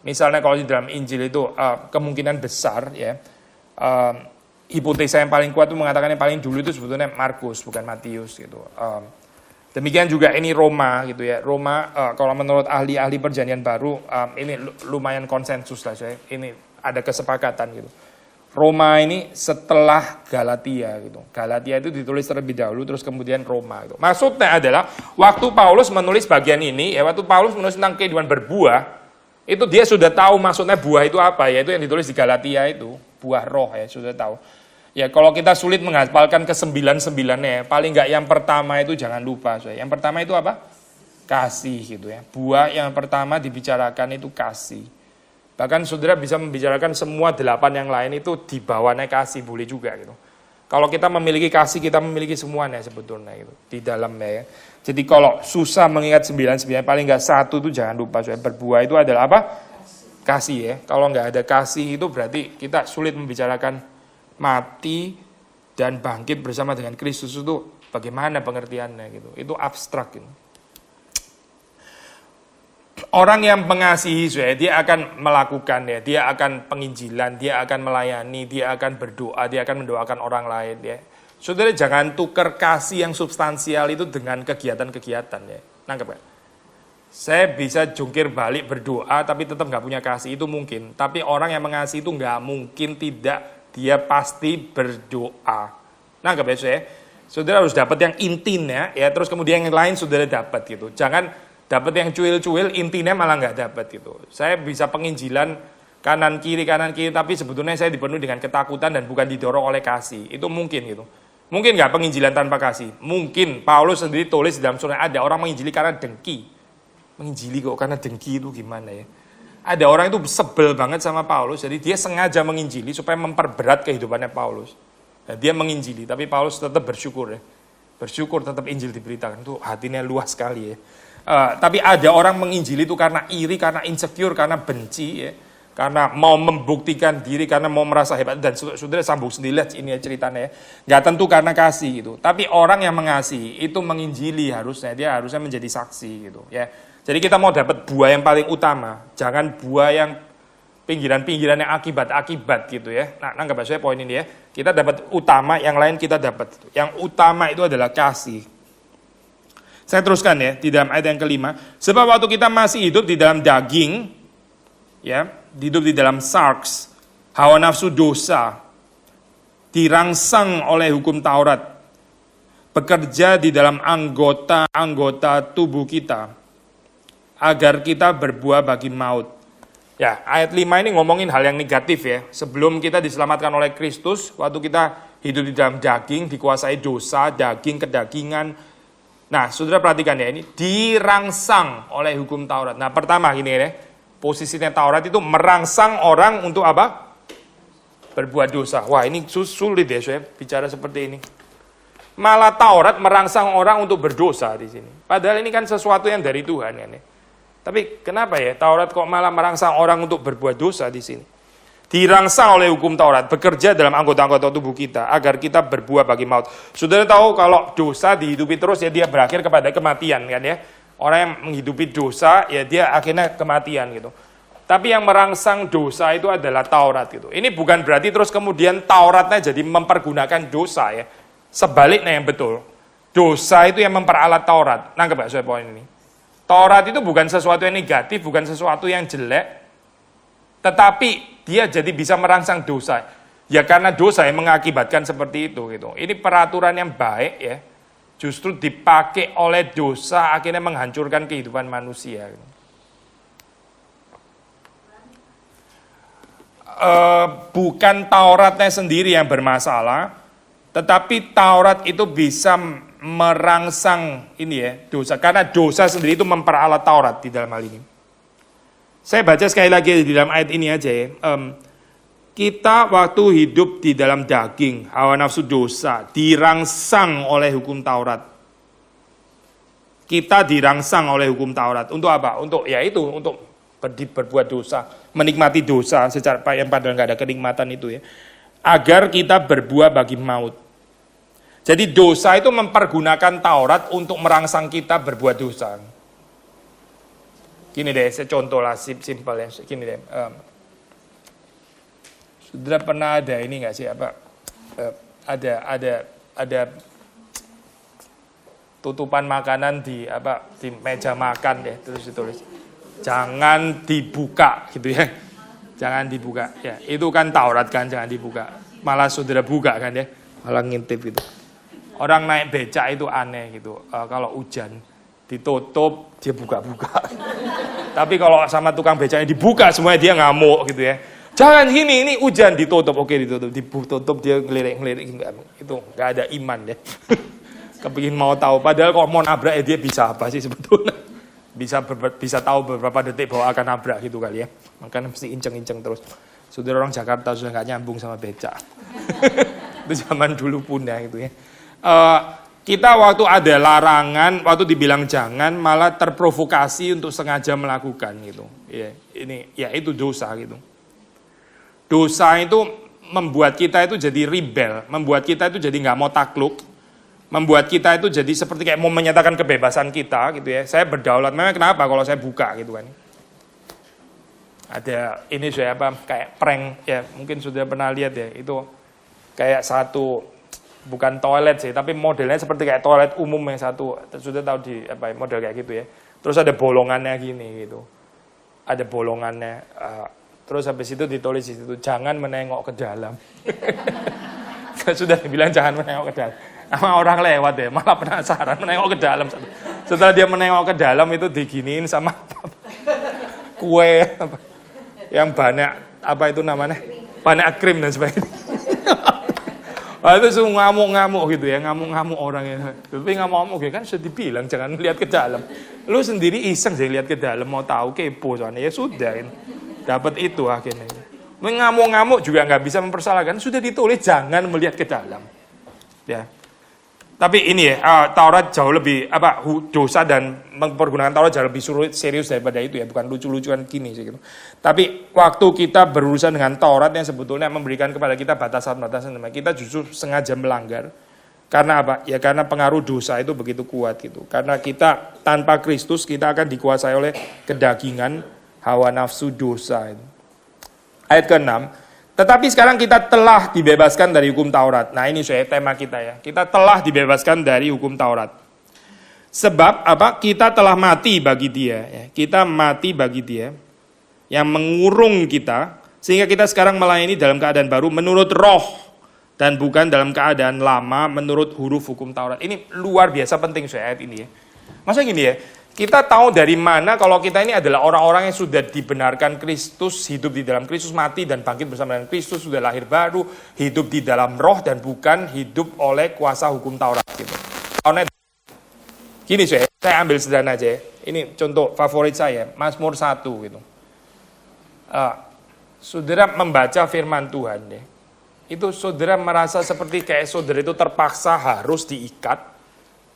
Misalnya kalau di dalam Injil itu kemungkinan besar ya, hipotesa yang paling kuat itu mengatakan yang paling dulu itu sebetulnya Markus bukan Matius gitu. Demikian juga ini Roma gitu ya. Roma kalau menurut ahli-ahli perjanjian baru ini lumayan konsensus lah saya. Ini ada kesepakatan gitu. Roma ini setelah Galatia gitu. Galatia itu ditulis terlebih dahulu terus kemudian Roma gitu. Maksudnya adalah waktu Paulus menulis bagian ini ya, waktu Paulus menulis tentang kehidupan berbuah, itu dia sudah tahu maksudnya buah itu apa ya, itu yang ditulis di Galatia itu, buah roh ya, sudah tahu. Ya kalau kita sulit menghafalkan ke 9-9-nya, paling enggak yang pertama itu jangan lupa. Yang pertama itu apa? Kasih gitu ya. Buah yang pertama dibicarakan itu kasih. Bahkan saudara bisa membicarakan semua 8 yang lain itu di bawahnya kasih, boleh juga gitu. Kalau kita memiliki kasih, kita memiliki semuanya sebetulnya gitu, di dalamnya ya. Jadi kalau susah mengingat 9-9, paling enggak 1 itu jangan lupa. Berbuah itu adalah apa? kasih ya. Kalau nggak ada kasih itu berarti kita sulit membicarakan mati dan bangkit bersama dengan Kristus itu bagaimana pengertiannya gitu. Itu abstrak gitu. Orang yang mengasihi saya, dia akan melakukan ya, dia akan penginjilan, dia akan melayani, dia akan berdoa, dia akan mendoakan orang lain ya. Saudara jangan tukar kasih yang substansial itu dengan kegiatan-kegiatan ya. Nangkep gak? Saya bisa jungkir balik berdoa tapi tetap nggak punya kasih, itu mungkin. Tapi orang yang mengasihi itu nggak mungkin tidak, dia pasti berdoa. Nangkep ya saya? Saudara harus dapat yang intinya ya, terus kemudian yang lain saudara dapat gitu. Jangan dapat yang cuil-cuil, intinya malah nggak dapat gitu. Saya bisa penginjilan kanan kiri, tapi sebetulnya saya dipenuhi dengan ketakutan dan bukan didorong oleh kasih. Itu mungkin gitu. Mungkin nggak penginjilan tanpa kasih? Mungkin. Paulus sendiri tulis dalam surat, ada orang menginjili karena dengki. Menginjili kok karena dengki itu gimana ya? Ada orang itu sebel banget sama Paulus, jadi dia sengaja menginjili supaya memperberat kehidupannya Paulus. Dan dia menginjili, tapi Paulus tetap bersyukur ya. Bersyukur tetap Injil diberitakan. Itu hatinya luas sekali ya. Tapi ada orang menginjili itu karena iri, karena insecure, karena benci ya, karena mau membuktikan diri, karena mau merasa hebat. Dan saudara sambung sendiri, lihat ini ya ceritanya ya. Gak tentu karena kasih gitu. Tapi orang yang mengasihi itu menginjili harusnya, dia harusnya menjadi saksi gitu ya. Jadi kita mau dapat buah yang paling utama, jangan buah yang pinggiran-pinggiran yang akibat-akibat gitu ya. Nah, nangkep saya poin ini ya. Kita dapat utama, yang lain kita dapat. Yang utama itu adalah kasih. Saya teruskan ya, di dalam ayat yang kelima. Sebab waktu kita masih hidup di dalam daging, ya, hidup di dalam sarks, hawa nafsu dosa, dirangsang oleh hukum Taurat, bekerja di dalam anggota-anggota tubuh kita, agar kita berbuah bagi maut. Ya, ayat 5 ini ngomongin hal yang negatif ya. Sebelum kita diselamatkan oleh Kristus, waktu kita hidup di dalam daging, dikuasai dosa, daging, kedagingan. Nah, saudara perhatikan ya, ini dirangsang oleh hukum Taurat. Nah, pertama gini ya, posisinya Taurat itu merangsang orang untuk apa? Berbuat dosa. Wah, ini sulit ya, saya bicara seperti ini. Malah Taurat merangsang orang untuk berdosa di sini. Padahal ini kan sesuatu yang dari Tuhan ya. Tapi kenapa ya Taurat kok malah merangsang orang untuk berbuat dosa di sini? Dirangsang oleh hukum Taurat, bekerja dalam anggota-anggota tubuh kita, agar kita berbuah bagi maut. Saudara tahu kalau dosa dihidupi terus ya dia berakhir kepada kematian kan ya. Orang yang menghidupi dosa ya dia akhirnya kematian gitu. Tapi yang merangsang dosa itu adalah Taurat gitu. Ini bukan berarti terus kemudian Tauratnya jadi mempergunakan dosa ya. Sebaliknya yang betul. Dosa itu yang memperalat Taurat. Nangkep gak saya poin ini? Taurat itu bukan sesuatu yang negatif, bukan sesuatu yang jelek. Tetapi dia jadi bisa merangsang dosa. Ya karena dosa yang mengakibatkan seperti itu gitu. Ini peraturan yang baik ya. Justru dipakai oleh dosa akhirnya menghancurkan kehidupan manusia. Gitu. Bukan Tauratnya sendiri yang bermasalah, tetapi Taurat itu bisa merangsang ini ya dosa. Karena dosa sendiri itu memperalat Taurat di dalam hal ini. Saya baca sekali lagi di dalam ayat ini aja ya. Kita waktu hidup di dalam daging, hawa nafsu dosa, dirangsang oleh hukum Taurat. Kita dirangsang oleh hukum Taurat. Untuk apa? Untuk ya itu, untuk berbuat dosa, menikmati dosa secara yang padahal nggak ada kenikmatan itu ya. Agar kita berbuah bagi maut. Jadi dosa itu mempergunakan Taurat untuk merangsang kita berbuat dosa. Gini deh, saya contoh lah, simpel ya. Gini deh, saudara pernah ada ini nggak sih apa? Ada tutupan makanan di meja makan ya, terus ditulis jangan dibuka gitu ya, jangan dibuka ya. Itu kan Taurat kan, jangan dibuka. Malah saudara buka kan ya, malah ngintip gitu. Orang naik becak itu aneh gitu. Kalau hujan ditutup, dia buka-buka. Tapi kalau sama tukang becaknya dibuka, semuanya dia ngamuk gitu ya. Jangan gini, ini hujan, ditutup. Oke, ditutup, dia ngelirik-ngelirik. Itu nggak ada iman ya. Kepingin mau tahu, padahal kalau mau nabrak ya dia bisa apa sih sebetulnya. Bisa tahu beberapa detik bahwa akan nabrak gitu kali ya. Makanya mesti inceng-inceng terus. Saudara orang Jakarta sudah nggak nyambung sama becak. Itu zaman dulu pun ya gitu ya. Kita waktu ada larangan, waktu dibilang jangan, malah terprovokasi untuk sengaja melakukan gitu. Ya, ini ya itu dosa gitu. Dosa itu membuat kita itu jadi rebel, membuat kita itu jadi nggak mau takluk, membuat kita itu jadi seperti kayak mau menyatakan kebebasan kita gitu ya. Saya berdaulat, memang kenapa kalau saya buka gitu kan. Ada ini saya apa kayak prank ya, mungkin sudah pernah lihat ya, itu kayak satu bukan toilet sih, tapi modelnya seperti kayak toilet umum yang satu, sudah tahu di apa model kayak gitu ya. Terus ada bolongannya gini gitu. Ada bolongannya terus habis itu ditulis di situ jangan menengok ke dalam. Sudah dibilang jangan menengok ke dalam. Sama orang lewat ya, malah penasaran menengok ke dalam. Setelah dia menengok ke dalam itu diginiin sama kue yang banyak apa itu namanya? Banyak krim dan sebagainya. Wah, itu semua ngamuk-ngamuk gitu ya, ngamuk-ngamuk orang ya. Tapi ngamuk-ngamuk ya kan sudah dibilang jangan lihat ke dalam. Lu sendiri iseng sih lihat ke dalam, mau tahu kepo soalnya ya sudah kan. Dapat itu akhirnya. Ngamuk-ngamuk juga nggak bisa mempersalahkan, sudah ditulis jangan melihat ke dalam. Ya. Tapi ini ya, Taurat jauh lebih dosa dan mempergunakan Taurat jauh lebih serius daripada itu ya, bukan lucu-lucuan gini sih gitu. Tapi waktu kita berurusan dengan Taurat yang sebetulnya memberikan kepada kita batasan-batasan, kita justru sengaja melanggar. Karena apa? Ya karena pengaruh dosa itu begitu kuat gitu. Karena kita tanpa Kristus kita akan dikuasai oleh kedagingan, hawa nafsu, dosa. Ayat ke-6. Tetapi sekarang kita telah dibebaskan dari hukum Taurat. Nah ini saya tema kita ya. Kita telah dibebaskan dari hukum Taurat. Sebab apa? Kita telah mati bagi dia. Ya. Kita mati bagi dia. Yang mengurung kita. Sehingga kita sekarang melayani dalam keadaan baru menurut roh. Dan bukan dalam keadaan lama menurut huruf hukum Taurat. Ini luar biasa penting saya ayat ini ya. Maksudnya gini ya. Kita tahu dari mana kalau kita ini adalah orang-orang yang sudah dibenarkan Kristus, hidup di dalam Kristus, mati dan bangkit bersama dengan Kristus, sudah lahir baru, hidup di dalam roh dan bukan hidup oleh kuasa hukum Taurat gitu. Gini saya ambil sederhana aja ya. Ini contoh favorit saya, Mazmur 1 gitu. Saudara membaca firman Tuhan ya. Itu saudara merasa seperti kayak saudara itu terpaksa harus diikat.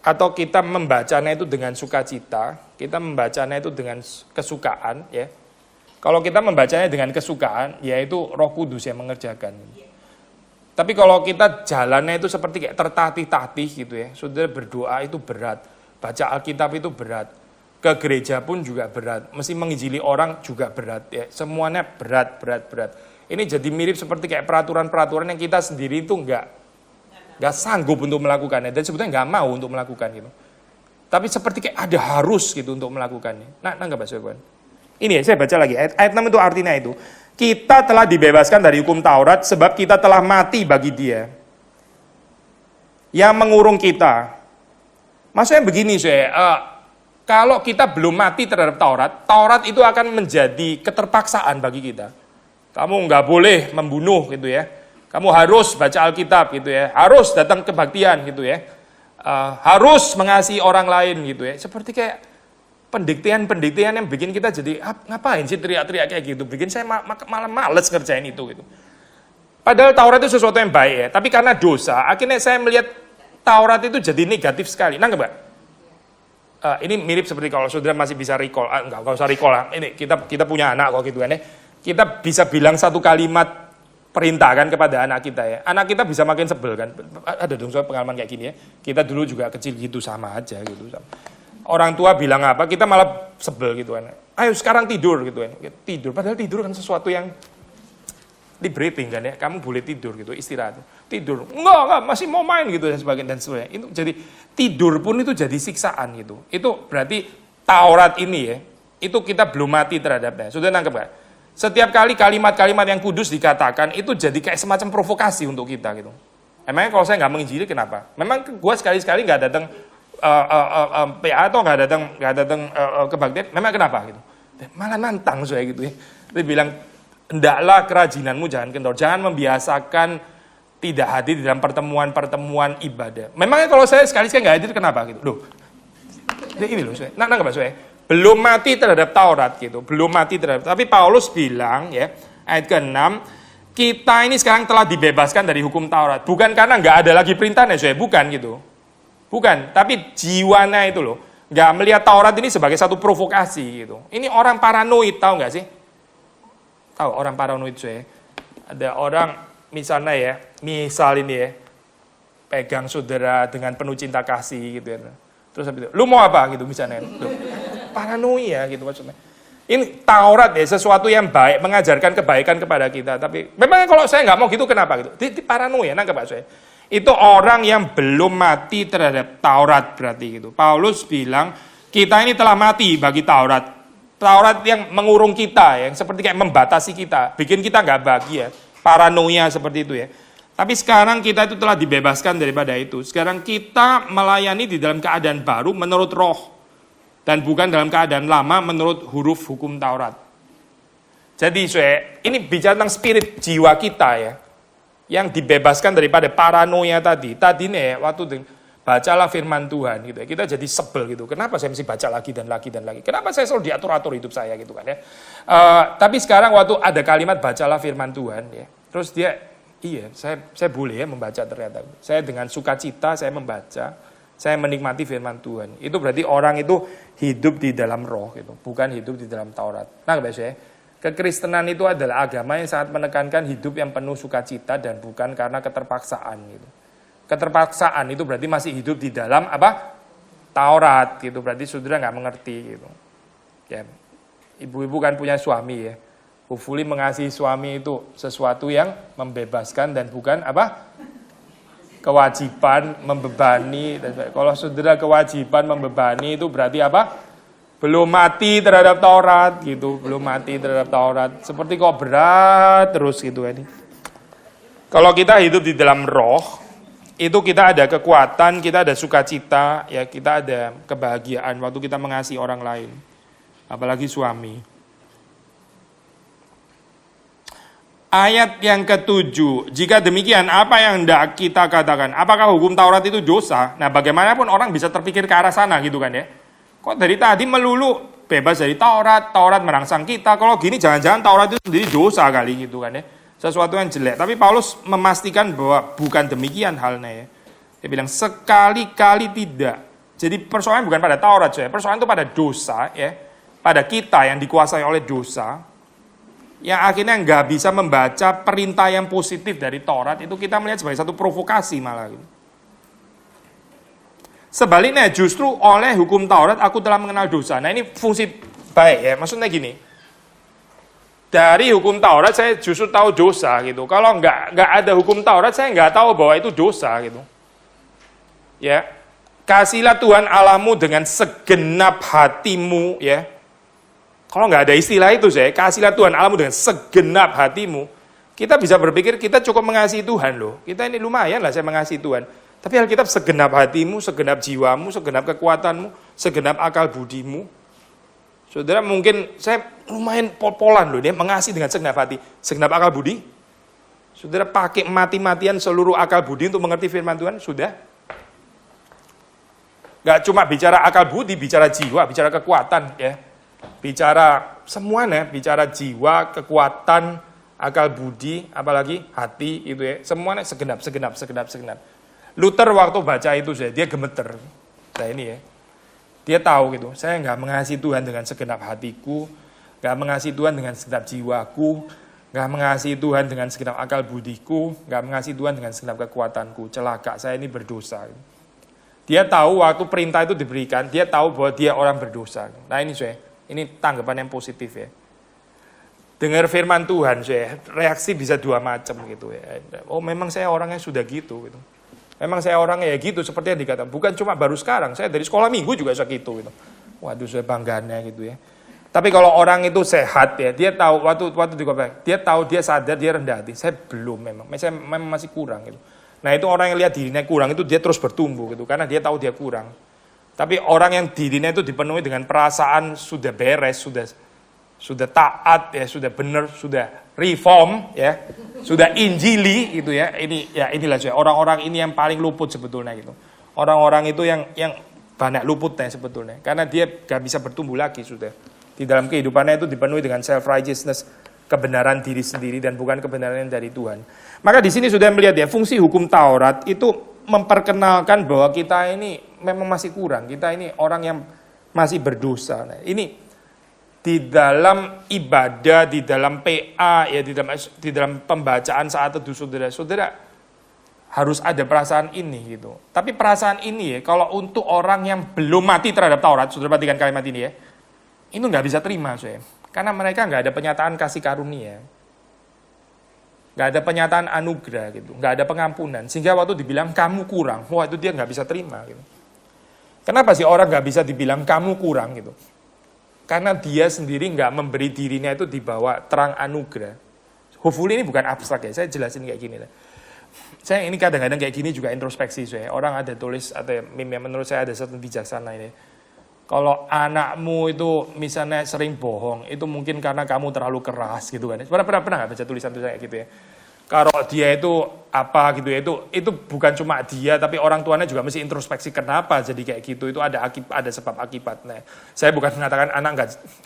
Atau kita membacanya itu dengan sukacita, kita membacanya itu dengan kesukaan, ya. Kalau kita membacanya dengan kesukaan, yaitu Roh Kudus yang mengerjakan. Tapi kalau kita jalannya itu seperti kayak tertatih-tatih gitu ya, saudara berdoa itu berat, baca Alkitab itu berat, ke gereja pun juga berat, mesti menginjili orang juga berat, ya. Semuanya berat. Ini jadi mirip seperti kayak peraturan-peraturan yang kita sendiri itu nggak sanggup untuk melakukannya dan sebetulnya nggak mau untuk melakukan gitu. Tapi seperti kayak ada harus gitu untuk melakukannya. Nah, nggak bahasa Tuhan. Ini ya, saya baca lagi. Ayat 6 itu artinya itu. Kita telah dibebaskan dari hukum Taurat sebab kita telah mati bagi dia yang mengurung kita. Maksudnya begini saya, kalau kita belum mati terhadap Taurat, Taurat itu akan menjadi keterpaksaan bagi kita. Kamu nggak boleh membunuh gitu ya. Kamu harus baca Alkitab gitu ya, harus datang kebaktian gitu ya, harus mengasihi orang lain gitu ya. Seperti kayak pendiktian yang bikin kita jadi, ngapain sih teriak-teriak kayak gitu, bikin saya malah males ngerjain itu gitu. Padahal Taurat itu sesuatu yang baik ya, tapi karena dosa, akhirnya saya melihat Taurat itu jadi negatif sekali. Nangkep Mbak? Ini mirip seperti kalau saudara masih bisa recall, enggak usah recall lah, ini kita punya anak kok gitu kan ya. Kita bisa bilang satu kalimat perintahkan kepada anak kita ya. Anak kita bisa makin sebel kan. Ada dong soal pengalaman kayak gini ya. Kita dulu juga kecil gitu sama aja gitu. Orang tua bilang apa, kita malah sebel gitu kan. Ayo sekarang tidur gitu kan. Tidur, padahal tidur kan sesuatu yang liberating kan ya. Kamu boleh tidur gitu, istirahat. Tidur, enggak, masih mau main gitu dan sebagainya. Itu jadi tidur pun itu jadi siksaan gitu. Itu berarti Taurat ini ya, itu kita belum mati terhadapnya. Sudah nangkep gak? Setiap kali kalimat-kalimat yang kudus dikatakan, itu jadi kayak semacam provokasi untuk kita gitu. Emangnya kalau saya nggak menginjili kenapa? Memang gue sekali-sekali nggak datang PA atau nggak datang kebaktian, memang kenapa gitu? Malah nantang saya gitu ya. Dia bilang, hendaklah kerajinanmu jangan kendor, jangan membiasakan tidak hadir di dalam pertemuan-pertemuan ibadah. Memangnya kalau saya sekali-sekali nggak hadir kenapa gitu? Loh, ini loh saya, nggak Pak saya. Belum mati terhadap Taurat gitu, belum mati terhadap. Tapi Paulus bilang ya, ayat ke-6, kita ini sekarang telah dibebaskan dari hukum Taurat. Bukan karena nggak ada lagi perintahnya, saya bukan gitu. Bukan, tapi jiwanya itu loh. Nggak melihat Taurat ini sebagai satu provokasi gitu. Ini orang paranoid, tahu nggak sih? Tahu orang paranoid saya. Ada orang misalnya ya, misal ini ya, pegang saudara dengan penuh cinta kasih gitu ya. Terus habis itu, lu mau apa gitu misalnya. Loh, paranoia gitu maksudnya. Ini Taurat ya, sesuatu yang baik, mengajarkan kebaikan kepada kita. Tapi memang kalau saya nggak mau gitu, kenapa gitu? Di paranoia, nangkep Pak saya. Itu orang yang belum mati terhadap Taurat berarti gitu. Paulus bilang, kita ini telah mati bagi Taurat. Taurat yang mengurung kita, yang seperti kayak membatasi kita, bikin kita nggak bahagia. Paranoia seperti itu ya. Tapi sekarang kita itu telah dibebaskan daripada itu. Sekarang kita melayani di dalam keadaan baru menurut roh. Dan bukan dalam keadaan lama menurut huruf hukum Taurat. Jadi ini bicara tentang spirit jiwa kita ya. Yang dibebaskan daripada paranoia tadi. Tadi nih waktu bacalah firman Tuhan gitu ya. Kita jadi sebel gitu. Kenapa saya mesti baca lagi dan lagi dan lagi? Kenapa saya selalu diatur-atur hidup saya gitu kan ya. Tapi sekarang waktu ada kalimat bacalah firman Tuhan ya. Terus dia, iya saya boleh ya membaca ternyata. Saya dengan sukacita saya membaca. Saya menikmati firman Tuhan. Itu berarti orang itu hidup di dalam roh gitu. Bukan hidup di dalam Taurat. Nah biasanya kekristenan itu adalah agama yang sangat menekankan hidup yang penuh sukacita dan bukan karena keterpaksaan gitu. Keterpaksaan itu berarti masih hidup di dalam apa? Taurat gitu. Berarti saudara nggak mengerti gitu. Ya. Ibu-ibu kan punya suami ya. Hopefully mengasihi suami itu sesuatu yang membebaskan dan bukan apa? Kewajiban membebani. Kalau saudara kewajiban membebani itu berarti apa? Belum mati terhadap Taurat gitu, belum mati terhadap Taurat. Seperti kok berat terus gitu ini. Kalau kita hidup di dalam roh, itu kita ada kekuatan, kita ada sukacita, ya kita ada kebahagiaan waktu kita mengasihi orang lain. Apalagi suami. Ayat yang ke-7, jika demikian apa yang hendak kita katakan? Apakah hukum Taurat itu dosa? Nah bagaimanapun orang bisa terpikir ke arah sana gitu kan ya. Kok dari tadi melulu bebas dari Taurat, Taurat merangsang kita. Kalau gini jangan-jangan Taurat itu sendiri dosa kali gitu kan ya. Sesuatu yang jelek. Tapi Paulus memastikan bahwa bukan demikian halnya ya. Dia bilang sekali-kali tidak. Jadi persoalan bukan pada Taurat ya. Persoalan itu pada dosa ya. Pada kita yang dikuasai oleh dosa. Yang akhirnya nggak bisa membaca perintah yang positif dari Taurat, itu kita melihat sebagai satu provokasi malah. Sebaliknya justru oleh hukum Taurat aku telah mengenal dosa. Nah ini fungsi baik ya, maksudnya gini. Dari hukum Taurat saya justru tahu dosa gitu. Kalau nggak ada hukum Taurat saya nggak tahu bahwa itu dosa gitu. Ya, kasihlah Tuhan Allahmu dengan segenap hatimu ya. Kalau nggak ada istilah itu saya, kasihlah Tuhan Allahmu dengan segenap hatimu. Kita bisa berpikir kita cukup mengasihi Tuhan loh. Kita ini lumayan lah saya mengasihi Tuhan. Tapi Alkitab segenap hatimu, segenap jiwamu, segenap kekuatanmu, segenap akal budimu. Saudara mungkin saya lumayan pol-polan loh, dia mengasihi dengan segenap hati, segenap akal budi. Saudara pakai mati-matian seluruh akal budi untuk mengerti firman Tuhan, sudah. Gak cuma bicara akal budi, bicara jiwa, bicara kekuatan ya. Bicara semuanya, bicara jiwa, kekuatan, akal budi, apalagi hati itu ya. Semuanya segenap. Luther waktu baca itu dia gemeter. Nah ini ya. Dia tahu gitu, saya nggak mengasihi Tuhan dengan segenap hatiku, nggak mengasihi Tuhan dengan segenap jiwaku, nggak mengasihi Tuhan dengan segenap akal budiku, nggak mengasihi Tuhan dengan segenap kekuatanku. Celaka, saya ini berdosa. Dia tahu waktu perintah itu diberikan, dia tahu bahwa dia orang berdosa. Nah ini ini tanggapan yang positif ya. Dengar firman Tuhan reaksi bisa dua macam gitu ya. Oh memang saya orangnya sudah gitu. Memang saya orangnya ya gitu seperti yang dikatakan. Bukan cuma baru sekarang, saya dari sekolah minggu juga segitu gitu. Waduh saya bangganya gitu ya. Tapi kalau orang itu sehat ya, dia tahu waktu dia tahu, dia sadar, dia rendah hati. Saya belum memang, saya memang masih kurang gitu. Nah itu orang yang lihat dirinya kurang itu dia terus bertumbuh gitu, karena dia tahu dia kurang. Tapi orang yang dirinya itu dipenuhi dengan perasaan sudah beres, sudah taat ya, sudah benar, sudah reform ya, sudah injili gitu ya. Inilah orang-orang ini yang paling luput sebetulnya gitu. Orang-orang itu yang banyak luputnya sebetulnya, karena dia gak bisa bertumbuh lagi sudah. Di dalam kehidupannya itu dipenuhi dengan self righteousness, kebenaran diri sendiri dan bukan kebenaran yang dari Tuhan. Maka di sini sudah melihat ya, fungsi hukum Taurat itu memperkenalkan bahwa kita ini memang masih kurang, kita ini orang yang masih berdosa. Nah, ini di dalam ibadah, di dalam PA, ya di dalam pembacaan saat teduh saudara-saudara harus ada perasaan ini gitu. Tapi perasaan ini ya, kalau untuk orang yang belum mati terhadap Taurat, saudara perhatikan kalimat ini ya, itu nggak bisa terima, saya. Karena mereka nggak ada penyataan kasih karunia, nggak ada penyataan anugerah gitu, nggak ada pengampunan. Sehingga waktu dibilang kamu kurang, wah itu dia nggak bisa terima gitu. Kenapa sih orang nggak bisa dibilang kamu kurang gitu? Karena dia sendiri nggak memberi dirinya itu di bawah terang anugerah. Hopefully ini bukan abstrak ya, saya jelasin kayak gini lah. Saya ini kadang-kadang kayak gini juga introspeksi saya. Orang ada tulis atau meme yang menurut saya ada satu bijaksana ini. Kalau anakmu itu misalnya sering bohong, itu mungkin karena kamu terlalu keras gitu kan. Pernah nggak baca tulisan-tulisan kayak gitu ya? Kalau dia itu apa gitu ya, itu bukan cuma dia, tapi orang tuanya juga mesti introspeksi kenapa jadi kayak gitu. Itu ada sebab akibat. Nah, saya bukan mengatakan anak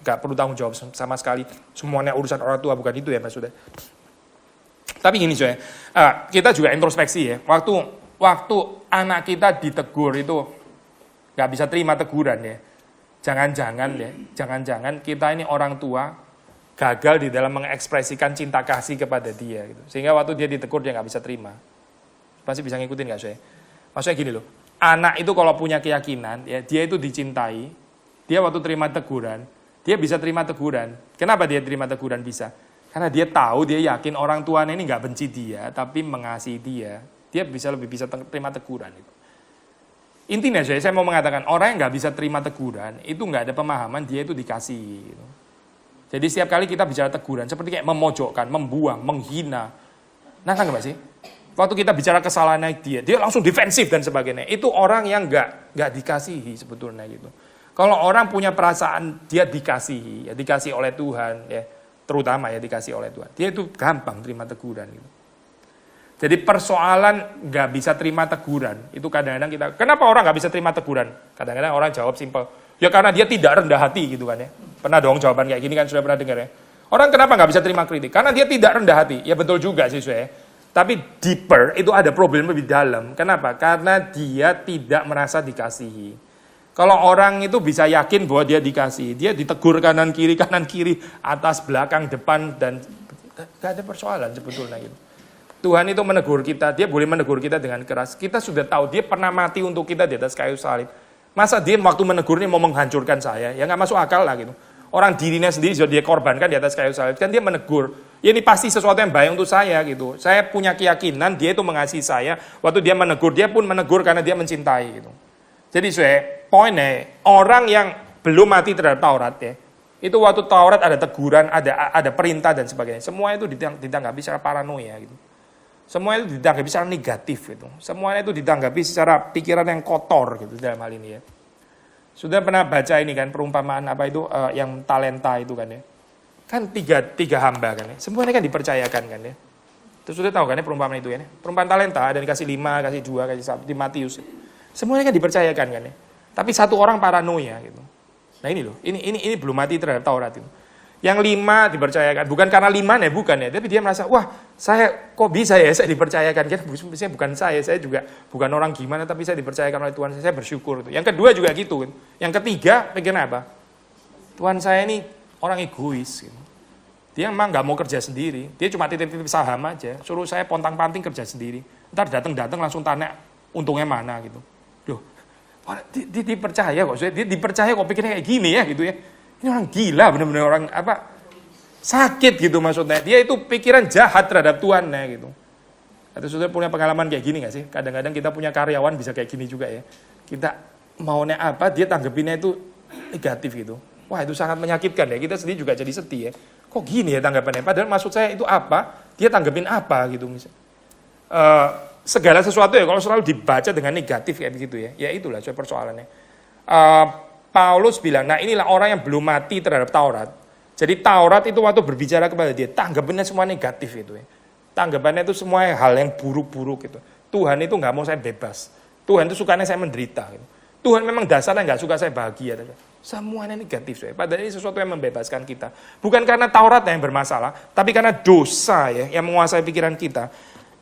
nggak perlu tanggung jawab sama sekali. Semuanya urusan orang tua, bukan itu ya maksudnya. Tapi gini saya, kita juga introspeksi ya. Waktu anak kita ditegur itu nggak bisa terima teguran ya. Jangan-jangan kita ini orang tua gagal di dalam mengekspresikan cinta kasih kepada dia gitu. Sehingga waktu dia ditegur dia nggak bisa terima. Pasti bisa ngikutin nggak saya? Maksudnya gini loh, anak itu kalau punya keyakinan ya dia itu dicintai, dia waktu terima teguran, dia bisa terima teguran. Kenapa dia terima teguran bisa? Karena dia tahu, dia yakin orang tuanya ini nggak benci dia, tapi mengasihi dia. Dia lebih bisa terima teguran itu. Intinya saya mau mengatakan orang yang nggak bisa terima teguran itu nggak ada pemahaman dia itu dikasihi. Gitu. Jadi setiap kali kita bicara teguran, seperti kayak memojokkan, membuang, menghina. Nah kan nggak sih? Waktu kita bicara kesalahannya dia langsung defensif dan sebagainya. Itu orang yang nggak dikasihi sebetulnya gitu. Kalau orang punya perasaan dia dikasihi, ya dikasih oleh Tuhan, ya terutama ya dikasih oleh Tuhan. Dia itu gampang terima teguran gitu. Jadi persoalan nggak bisa terima teguran, itu kadang-kadang kita, kenapa orang nggak bisa terima teguran? Kadang-kadang orang jawab simpel, ya karena dia tidak rendah hati gitu kan ya. Pernah dong jawaban kayak gini kan, sudah pernah dengar ya. Orang kenapa nggak bisa terima kritik? Karena dia tidak rendah hati. Ya betul juga sih saya. Tapi deeper itu ada problem lebih dalam. Kenapa? Karena dia tidak merasa dikasihi. Kalau orang itu bisa yakin bahwa dia dikasihi, dia ditegur kanan kiri, atas, belakang, depan, dan nggak ada persoalan sebetulnya gitu. Tuhan itu menegur kita, dia boleh menegur kita dengan keras. Kita sudah tahu dia pernah mati untuk kita di atas kayu salib. Masa dia waktu menegur ini mau menghancurkan saya? Ya nggak masuk akal lah gitu. Orang dirinya sendiri sudah dia korbankan di atas kayu salib. Kan dia menegur. Ya ini pasti sesuatu yang baik untuk saya gitu. Saya punya keyakinan dia itu mengasihi saya. Waktu dia menegur, dia pun menegur karena dia mencintai gitu. Jadi poinnya, orang yang belum mati terhadap Taurat ya, itu waktu Taurat ada teguran, ada perintah dan sebagainya. Semua itu ditanggapi secara paranoia gitu. Semua itu ditanggapi secara negatif gitu. Semuanya itu ditanggapi secara pikiran yang kotor gitu dalam hal ini ya. Sudah pernah baca ini kan perumpamaan apa itu yang talenta itu kan ya. Kan tiga hamba kan ya. Semuanya kan dipercayakan kan ya. Terus sudah tahu kan ya perumpamaan itu ya. Perumpamaan talenta ada dikasih 5, kasih 2, kasih 1 di Matius. Semuanya kan dipercayakan kan ya. Tapi satu orang paranoia gitu. Nah ini loh, ini belum mati terhadap Taurat itu. Yang 5 dipercayakan, bukan karena 5 ya, bukan ya, tapi dia merasa, wah saya kok bisa ya saya dipercayakan, kan bukan saya juga bukan orang gimana, tapi saya dipercayakan oleh Tuhan, saya bersyukur. Yang kedua juga gitu, yang ketiga pikirnya apa? Tuhan saya ini orang egois, gitu. Dia emang nggak mau kerja sendiri, dia cuma titip-titip saham aja, suruh saya pontang-panting kerja sendiri, ntar datang langsung tanya untungnya mana gitu. Loh, dia dipercaya kok, dia dipercaya kok pikirnya kayak gini ya gitu ya. Ini orang gila, benar-benar orang sakit gitu maksudnya. Dia itu pikiran jahat terhadap Tuhannya gitu. Atau sudah punya pengalaman kayak gini nggak sih? Kadang-kadang kita punya karyawan bisa kayak gini juga ya. Kita maunya apa, dia tanggepinnya itu negatif gitu. Wah itu sangat menyakitkan ya. Kita sendiri juga jadi sedih ya. Kok gini ya tanggapannya? Padahal maksud saya itu apa? Dia tanggepin apa gitu misalnya. Segala sesuatu ya kalau selalu dibaca dengan negatif kayak begitu ya. Ya itulah persoalannya. Paulus bilang, nah inilah orang yang belum mati terhadap Taurat. Jadi Taurat itu waktu berbicara kepada dia, tanggapannya semua negatif itu ya. Tanggapannya itu semua hal yang buruk-buruk gitu. Tuhan itu nggak mau saya bebas. Tuhan itu sukanya saya menderita. Gitu. Tuhan memang dasarnya nggak suka saya bahagia. Semuanya negatif. Ya. Padahal ini sesuatu yang membebaskan kita. Bukan karena Taurat yang bermasalah, tapi karena dosa ya yang menguasai pikiran kita.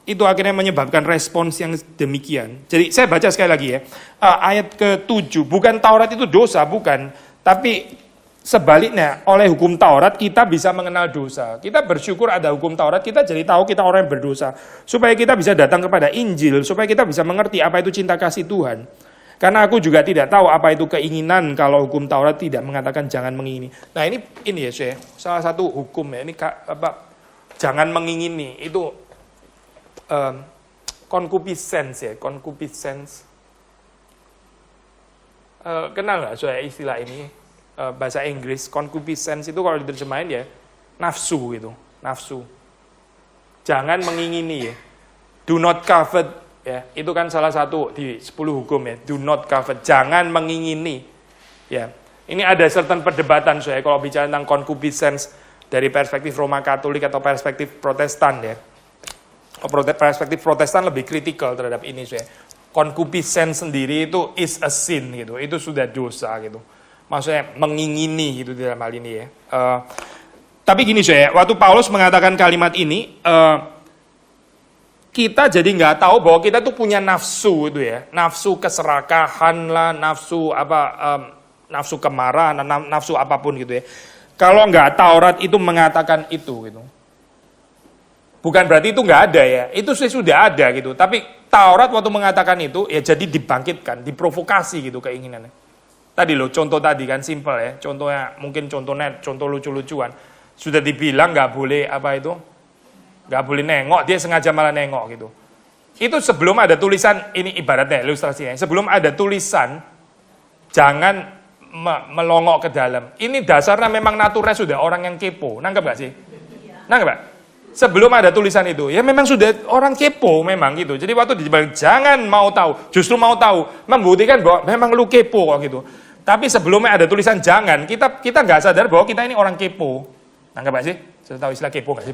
itu akhirnya menyebabkan respons yang demikian. Jadi saya baca sekali lagi ya, ayat ke-7, bukan Taurat itu dosa, bukan, tapi sebaliknya oleh hukum Taurat kita bisa mengenal dosa. Kita bersyukur ada hukum Taurat, kita jadi tahu kita orang yang berdosa, supaya kita bisa datang kepada Injil, supaya kita bisa mengerti apa itu cinta kasih Tuhan. Karena aku juga tidak tahu apa itu keinginan kalau hukum Taurat tidak mengatakan jangan mengingini. Nah ini ya saya, salah satu hukum ya, ini jangan mengingini, itu concupiscence ya, concupiscence. Kenal nggak saya istilah ini, bahasa Inggris, concupiscence itu kalau diterjemahin ya, nafsu gitu, nafsu. Jangan mengingini ya, do not covet ya, itu kan salah satu di 10 hukum ya, do not covet, jangan mengingini ya. Ini ada certain perdebatan saya kalau bicara tentang concupiscence dari perspektif Roma Katolik atau perspektif Protestan ya. Perspektif Protestan lebih kritikal terhadap ini saya. Concupiscence sendiri itu is a sin gitu, itu sudah dosa gitu. Maksudnya mengingini gitu dalam hal ini ya. Tapi gini saya, waktu Paulus mengatakan kalimat ini, kita jadi nggak tahu bahwa kita tuh punya nafsu itu ya, nafsu keserakahan lah, nafsu nafsu kemarahan, nafsu apapun gitu ya. Kalau nggak Taurat itu mengatakan itu gitu. Bukan berarti itu nggak ada ya, itu sudah ada gitu. Tapi Taurat waktu mengatakan itu, ya jadi dibangkitkan, diprovokasi gitu keinginannya. Tadi loh, contoh tadi kan simple ya, contohnya mungkin contoh lucu-lucuan. Sudah dibilang nggak boleh apa itu, nggak boleh nengok, dia sengaja malah nengok gitu. Itu sebelum ada tulisan, ini ibaratnya ilustrasinya, sebelum ada tulisan, jangan melongok ke dalam. Ini dasarnya memang naturnya sudah orang yang kepo, nangkep nggak sih? Nangkep nggak? Sebelum ada tulisan itu, ya memang sudah orang kepo memang gitu. Jadi waktu dibilang jangan mau tahu, justru mau tahu, membuktikan bahwa memang lu kepo kok gitu. Tapi sebelumnya ada tulisan jangan, kita nggak sadar bahwa kita ini orang kepo. Nangkep nggak sih? Sudah tahu istilah kepo nggak sih?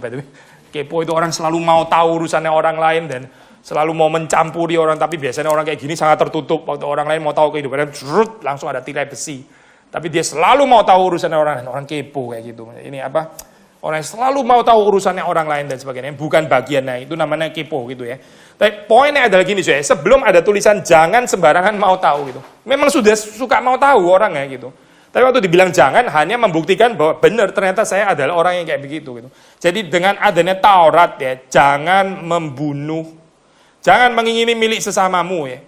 Kepo itu orang selalu mau tahu urusannya orang lain dan selalu mau mencampuri orang. Tapi biasanya orang kayak gini sangat tertutup. Waktu orang lain mau tahu kehidupannya, langsung ada tirai besi. Tapi dia selalu mau tahu urusannya orang lain, orang kepo kayak gitu. Ini apa? Orang yang selalu mau tahu urusannya orang lain dan sebagainya, bukan bagiannya, itu namanya kepo gitu ya. Tapi poinnya adalah gini saya, sebelum ada tulisan jangan sembarangan mau tahu gitu. Memang sudah suka mau tahu orang ya gitu. Tapi waktu dibilang jangan, hanya membuktikan bahwa benar ternyata saya adalah orang yang kayak begitu gitu. Jadi dengan adanya Taurat ya, jangan membunuh, jangan mengingini milik sesamamu ya.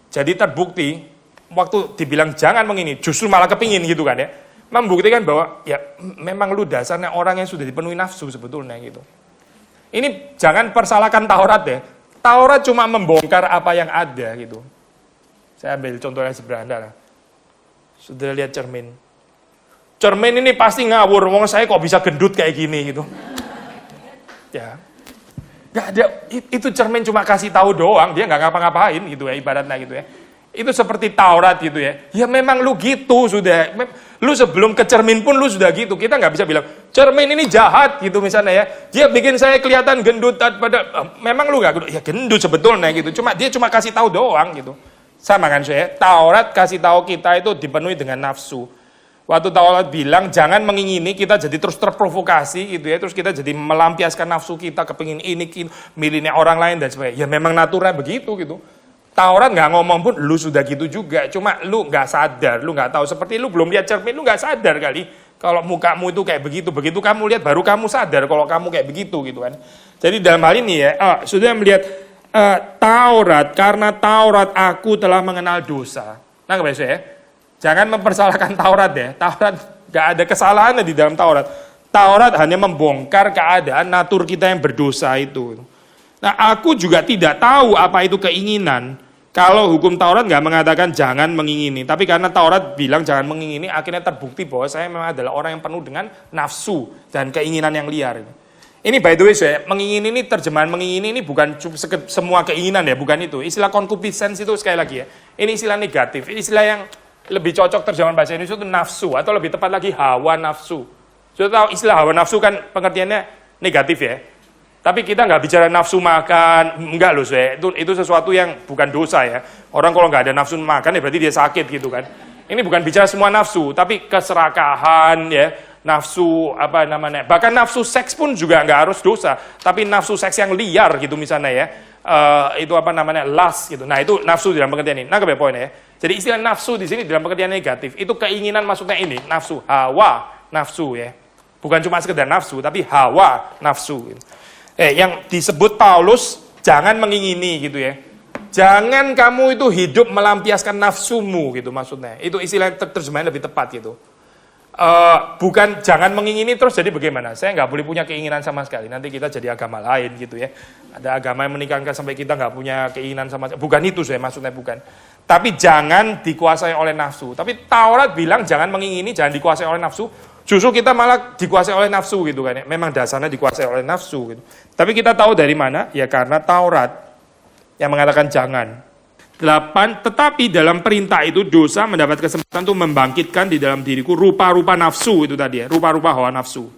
Jadi terbukti, waktu dibilang jangan mengingini, justru malah kepingin gitu kan ya. Membuktikan bahwa ya memang lu dasarnya orang yang sudah dipenuhi nafsu sebetulnya gitu. Ini jangan persalahkan Taurat ya. Taurat cuma membongkar apa yang ada gitu. Saya ambil contoh yang sederhana. Sudah lihat cermin. Cermin ini pasti ngawur, wong saya kok bisa gendut kayak gini gitu. Ya. Gak ada, itu cermin cuma kasih tahu doang, dia nggak ngapa-ngapain gitu ya ibaratnya gitu ya. Itu seperti Taurat gitu ya. Ya memang lu gitu sudah. Lu sebelum ke cermin pun lu sudah gitu. Kita nggak bisa bilang, cermin ini jahat gitu misalnya ya. Dia bikin saya kelihatan gendut pada memang lu nggak gendut. Ya gendut sebetulnya gitu. Dia cuma kasih tahu doang gitu. Sama kan saya. Taurat kasih tahu kita itu dipenuhi dengan nafsu. Waktu Taurat bilang jangan mengingini, kita jadi terus terprovokasi gitu ya. Terus kita jadi melampiaskan nafsu kita, kepingin ini, milihnya orang lain dan sebagainya. Ya memang naturnya begitu gitu. Taurat nggak ngomong pun, lu sudah gitu juga. Cuma lu nggak sadar, lu nggak tahu. Seperti lu belum lihat cermin, lu nggak sadar kali. Kalau mukamu itu kayak begitu, begitu kamu lihat baru kamu sadar kalau kamu kayak begitu gitu kan. Jadi dalam hal ini ya, sudah melihat Taurat, karena Taurat aku telah mengenal dosa. Nah kepada saya, jangan mempersalahkan Taurat ya. Taurat nggak ada kesalahannya di dalam Taurat. Taurat hanya membongkar keadaan natur kita yang berdosa itu. Nah, aku juga tidak tahu apa itu keinginan. Kalau hukum Taurat nggak mengatakan jangan mengingini. Tapi karena Taurat bilang jangan mengingini, akhirnya terbukti bahwa saya memang adalah orang yang penuh dengan nafsu dan keinginan yang liar. Ini by the way, saya mengingini ini, terjemahan mengingini ini bukan semua keinginan ya, bukan itu. Istilah concupiscence itu sekali lagi ya. Ini istilah negatif. Istilah yang lebih cocok terjemahan bahasa Indonesia itu nafsu, atau lebih tepat lagi hawa nafsu. Sudah tahu istilah hawa nafsu kan pengertiannya negatif ya. Tapi kita nggak bicara nafsu makan, enggak loh saya. Itu sesuatu yang bukan dosa ya. Orang kalau nggak ada nafsu makan ya berarti dia sakit gitu kan. Ini bukan bicara semua nafsu, tapi keserakahan ya, nafsu apa namanya, bahkan nafsu seks pun juga nggak harus dosa, tapi nafsu seks yang liar gitu misalnya ya, itu apa namanya, lust gitu. Nah itu nafsu dalam pengertian ini. Nah ya poinnya ya. Jadi istilah nafsu di sini dalam pengertian negatif itu keinginan, maksudnya ini nafsu, hawa nafsu ya, bukan cuma sekedar nafsu, tapi hawa nafsu. Gitu. Yang disebut Paulus jangan mengingini gitu ya. Jangan kamu itu hidup melampiaskan nafsumu gitu maksudnya. Itu istilah terjemahan lebih tepat gitu. Bukan jangan mengingini terus jadi bagaimana? Saya nggak boleh punya keinginan sama sekali. Nanti kita jadi agama lain gitu ya. Ada agama yang menikahkan sampai kita nggak punya keinginan sama sekali. Bukan itu saya maksudnya, bukan. Tapi jangan dikuasai oleh nafsu. Tapi Taurat bilang jangan mengingini, jangan dikuasai oleh nafsu. Justru kita malah dikuasai oleh nafsu gitu kan ya. Memang dasarnya dikuasai oleh nafsu gitu. Tapi kita tahu dari mana? Ya karena Taurat yang mengatakan jangan. 8, tetapi dalam perintah itu dosa mendapat kesempatan untuk membangkitkan di dalam diriku rupa-rupa nafsu itu tadi ya, rupa-rupa hawa nafsu.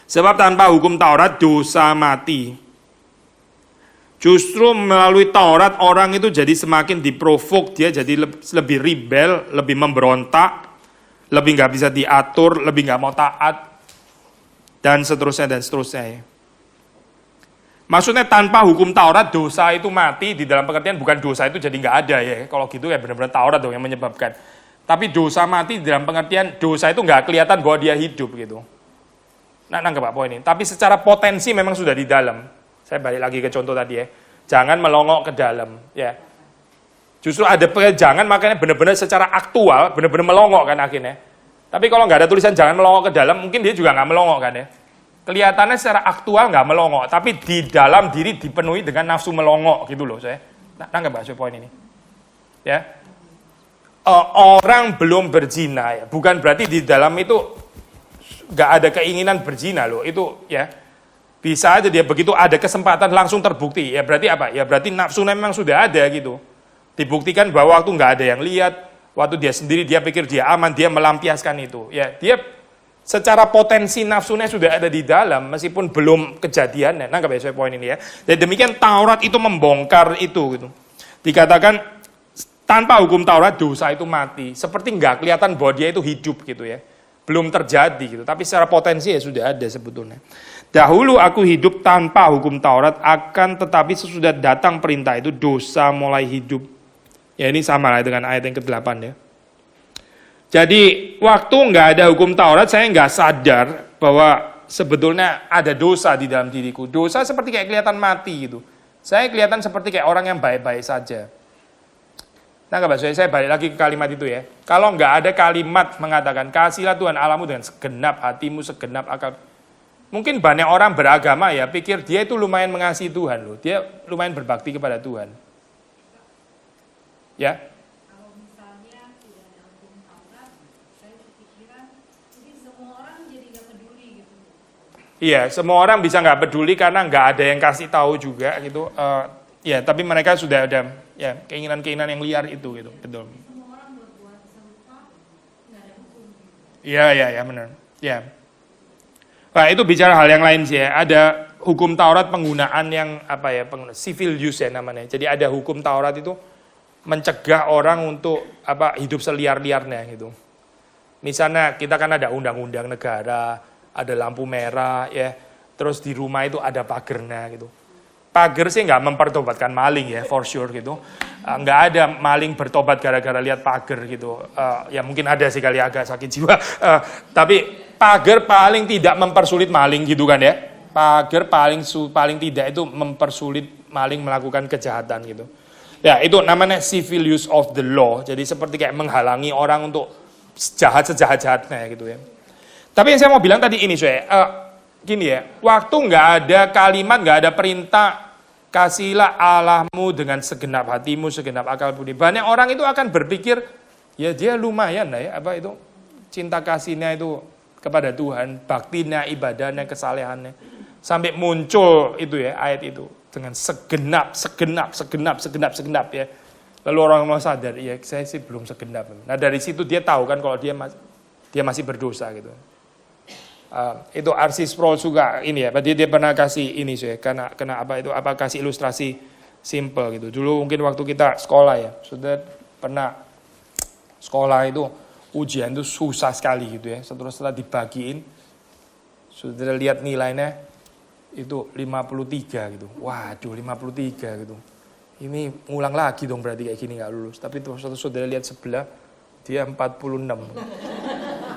Sebab tanpa hukum Taurat dosa mati. Justru melalui Taurat orang itu jadi semakin diprovok, dia jadi lebih rebel, lebih memberontak, lebih nggak bisa diatur, lebih nggak mau taat, dan seterusnya dan seterusnya ya. Maksudnya tanpa hukum Taurat dosa itu mati, di dalam pengertian bukan dosa itu jadi nggak ada ya. Kalau gitu ya benar-benar Taurat dong yang menyebabkan. Tapi dosa mati di dalam pengertian dosa itu nggak kelihatan bahwa dia hidup gitu. Nah, nangkep Pak poin ini. Tapi secara potensi memang sudah di dalam. Saya balik lagi ke contoh tadi ya. Jangan melongok ke dalam ya. Justru ada jangan, makanya benar-benar secara aktual benar-benar melongok kan akhirnya. Tapi kalau nggak ada tulisan jangan melongok ke dalam, mungkin dia juga nggak melongok kan ya. Kelihatannya secara aktual nggak melongok, tapi di dalam diri dipenuhi dengan nafsu melongok gitu loh saya. Nangkep Pak poin ini? Ya, orang belum berzina ya, bukan berarti di dalam itu nggak ada keinginan berzina loh. Itu ya bisa aja dia begitu ada kesempatan langsung terbukti. Ya berarti apa? Ya berarti nafsunya memang sudah ada gitu. Dibuktikan bahwa waktu nggak ada yang lihat, waktu dia sendiri dia pikir dia aman, dia melampiaskan itu. Ya dia secara potensi nafsunya sudah ada di dalam, meskipun belum kejadiannya. Nangkep ya saya poin ini ya. Jadi demikian Taurat itu membongkar itu gitu. Dikatakan tanpa hukum Taurat dosa itu mati. Seperti nggak kelihatan bahwa dia itu hidup gitu ya. Belum terjadi gitu. Tapi secara potensi ya sudah ada sebetulnya. Dahulu aku hidup tanpa hukum Taurat, akan tetapi sesudah datang perintah itu dosa mulai hidup. Ya ini sama lah dengan ayat yang ke-8 ya. Jadi waktu nggak ada hukum Taurat, saya nggak sadar bahwa sebetulnya ada dosa di dalam diriku. Dosa seperti kayak kelihatan mati gitu. Saya kelihatan seperti kayak orang yang baik-baik saja. Nah, saya balik lagi ke kalimat itu ya. Kalau nggak ada kalimat mengatakan kasihlah Tuhan Allahmu dengan segenap hatimu, segenap akal. Mungkin banyak orang beragama ya pikir dia itu lumayan mengasihi Tuhan loh. Dia lumayan berbakti kepada Tuhan. Ya. Iya, semua orang bisa nggak peduli karena nggak ada yang kasih tahu juga gitu. Ya, tapi mereka sudah ada ya keinginan-keinginan yang liar itu gitu, betul. Semua orang berbuat serupa, nggak ada hukum. Iya, benar. Ya. Nah, itu bicara hal yang lain sih ya. Ada hukum Taurat penggunaan yang apa ya, civil use ya namanya. Jadi ada hukum Taurat itu mencegah orang untuk apa hidup seliar-liarnya gitu. Misalnya kita kan ada undang-undang negara, ada lampu merah ya, terus di rumah itu ada pagernya gitu. Pager sih nggak mempertobatkan maling ya, for sure gitu. Nggak ada maling bertobat gara-gara lihat pager gitu. Ya mungkin ada sih kali agak sakit jiwa. Tapi pager paling tidak mempersulit maling gitu kan ya. Pager paling tidak itu mempersulit maling melakukan kejahatan gitu. Ya itu namanya civil use of the law. Jadi seperti kayak menghalangi orang untuk jahat sejahat-jahatnya gitu ya. Tapi yang saya mau bilang tadi ini gini ya, waktu nggak ada kalimat, nggak ada perintah, kasihlah Allahmu dengan segenap hatimu, segenap akal budi. Banyak orang itu akan berpikir, ya dia lumayan lah ya, apa itu, cinta kasihnya itu kepada Tuhan, baktinya, ibadahnya, kesalehannya. Sampai muncul itu ya, ayat itu, dengan segenap ya. Lalu orang mau sadar, ya saya sih belum segenap. Nah dari situ dia tahu kan kalau dia masih berdosa gitu. Itu R.C. Sproul juga ini ya, dia pernah kasih ini sih, karena kasih ilustrasi simple gitu. Dulu mungkin waktu kita sekolah ya, sudah pernah sekolah itu ujian itu susah sekali gitu ya. Setelah dibagiin, saudara lihat nilainya itu 53 gitu. Waduh 53 gitu. Ini ngulang lagi dong berarti kayak gini gak lulus. Tapi terus saudara lihat sebelah, dia 46.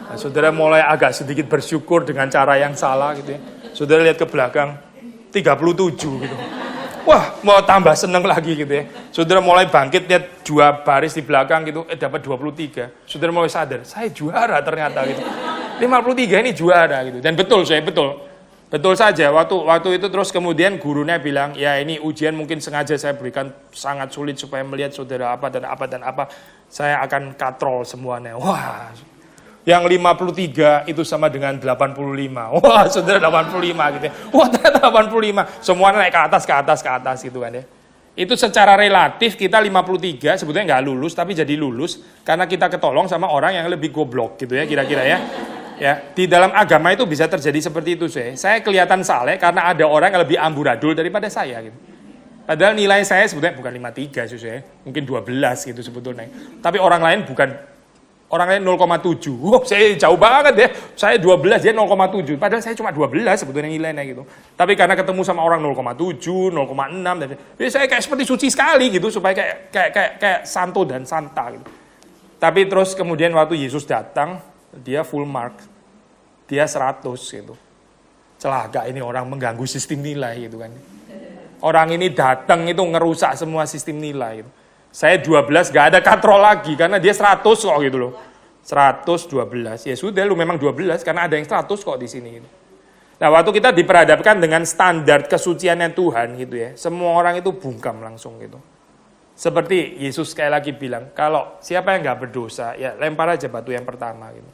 Nah, saudara mulai agak sedikit bersyukur dengan cara yang salah gitu ya. Saudara lihat ke belakang, 37 gitu. Wah, mau tambah seneng lagi gitu ya. Saudara mulai bangkit, lihat 2 baris di belakang gitu, dapat 23. Saudara mulai sadar, saya juara ternyata gitu. 53 ini juara gitu. Dan betul saja. Waktu itu terus kemudian gurunya bilang, ya ini ujian mungkin sengaja saya berikan sangat sulit supaya melihat saudara apa dan apa. Saya akan katrol semuanya. Wah, yang 53 itu sama dengan 85. Wah, saudara 85 gitu ya. Wah, ternyata 85. Semuanya naik ke atas gitu kan ya. Itu secara relatif kita 53 sebetulnya nggak lulus, tapi jadi lulus karena kita ketolong sama orang yang lebih goblok gitu ya, kira-kira ya. Ya, di dalam agama itu bisa terjadi seperti itu saya kelihatan saleh karena ada orang yang lebih amburadul daripada saya gitu. Padahal nilai saya sebetulnya bukan 53 saya, mungkin 12 gitu sebetulnya. Tapi orang lain 0,7. Wah, saya jauh banget ya. Saya 12, dia 0,7. Padahal saya cuma 12 sebetulnya nilainya gitu. Tapi karena ketemu sama orang 0,7, 0,6 dan jadi saya kayak seperti suci sekali gitu supaya kayak santo dan santa gitu. Tapi terus kemudian waktu Yesus datang, dia full mark. Dia 100 gitu. Celaka ini orang mengganggu sistem nilai gitu kan. Orang ini datang itu ngerusak semua sistem nilai gitu. Saya 12 gak ada katrol lagi karena dia 100 kok gitu loh. 112. Ya sudah lu memang 12 karena ada yang 100 kok di sini gitu. Nah, waktu kita diperhadapkan dengan standar kesuciannya Tuhan gitu ya. Semua orang itu bungkam langsung gitu. Seperti Yesus sekali lagi bilang, kalau siapa yang gak berdosa, ya lempar aja batu yang pertama gitu.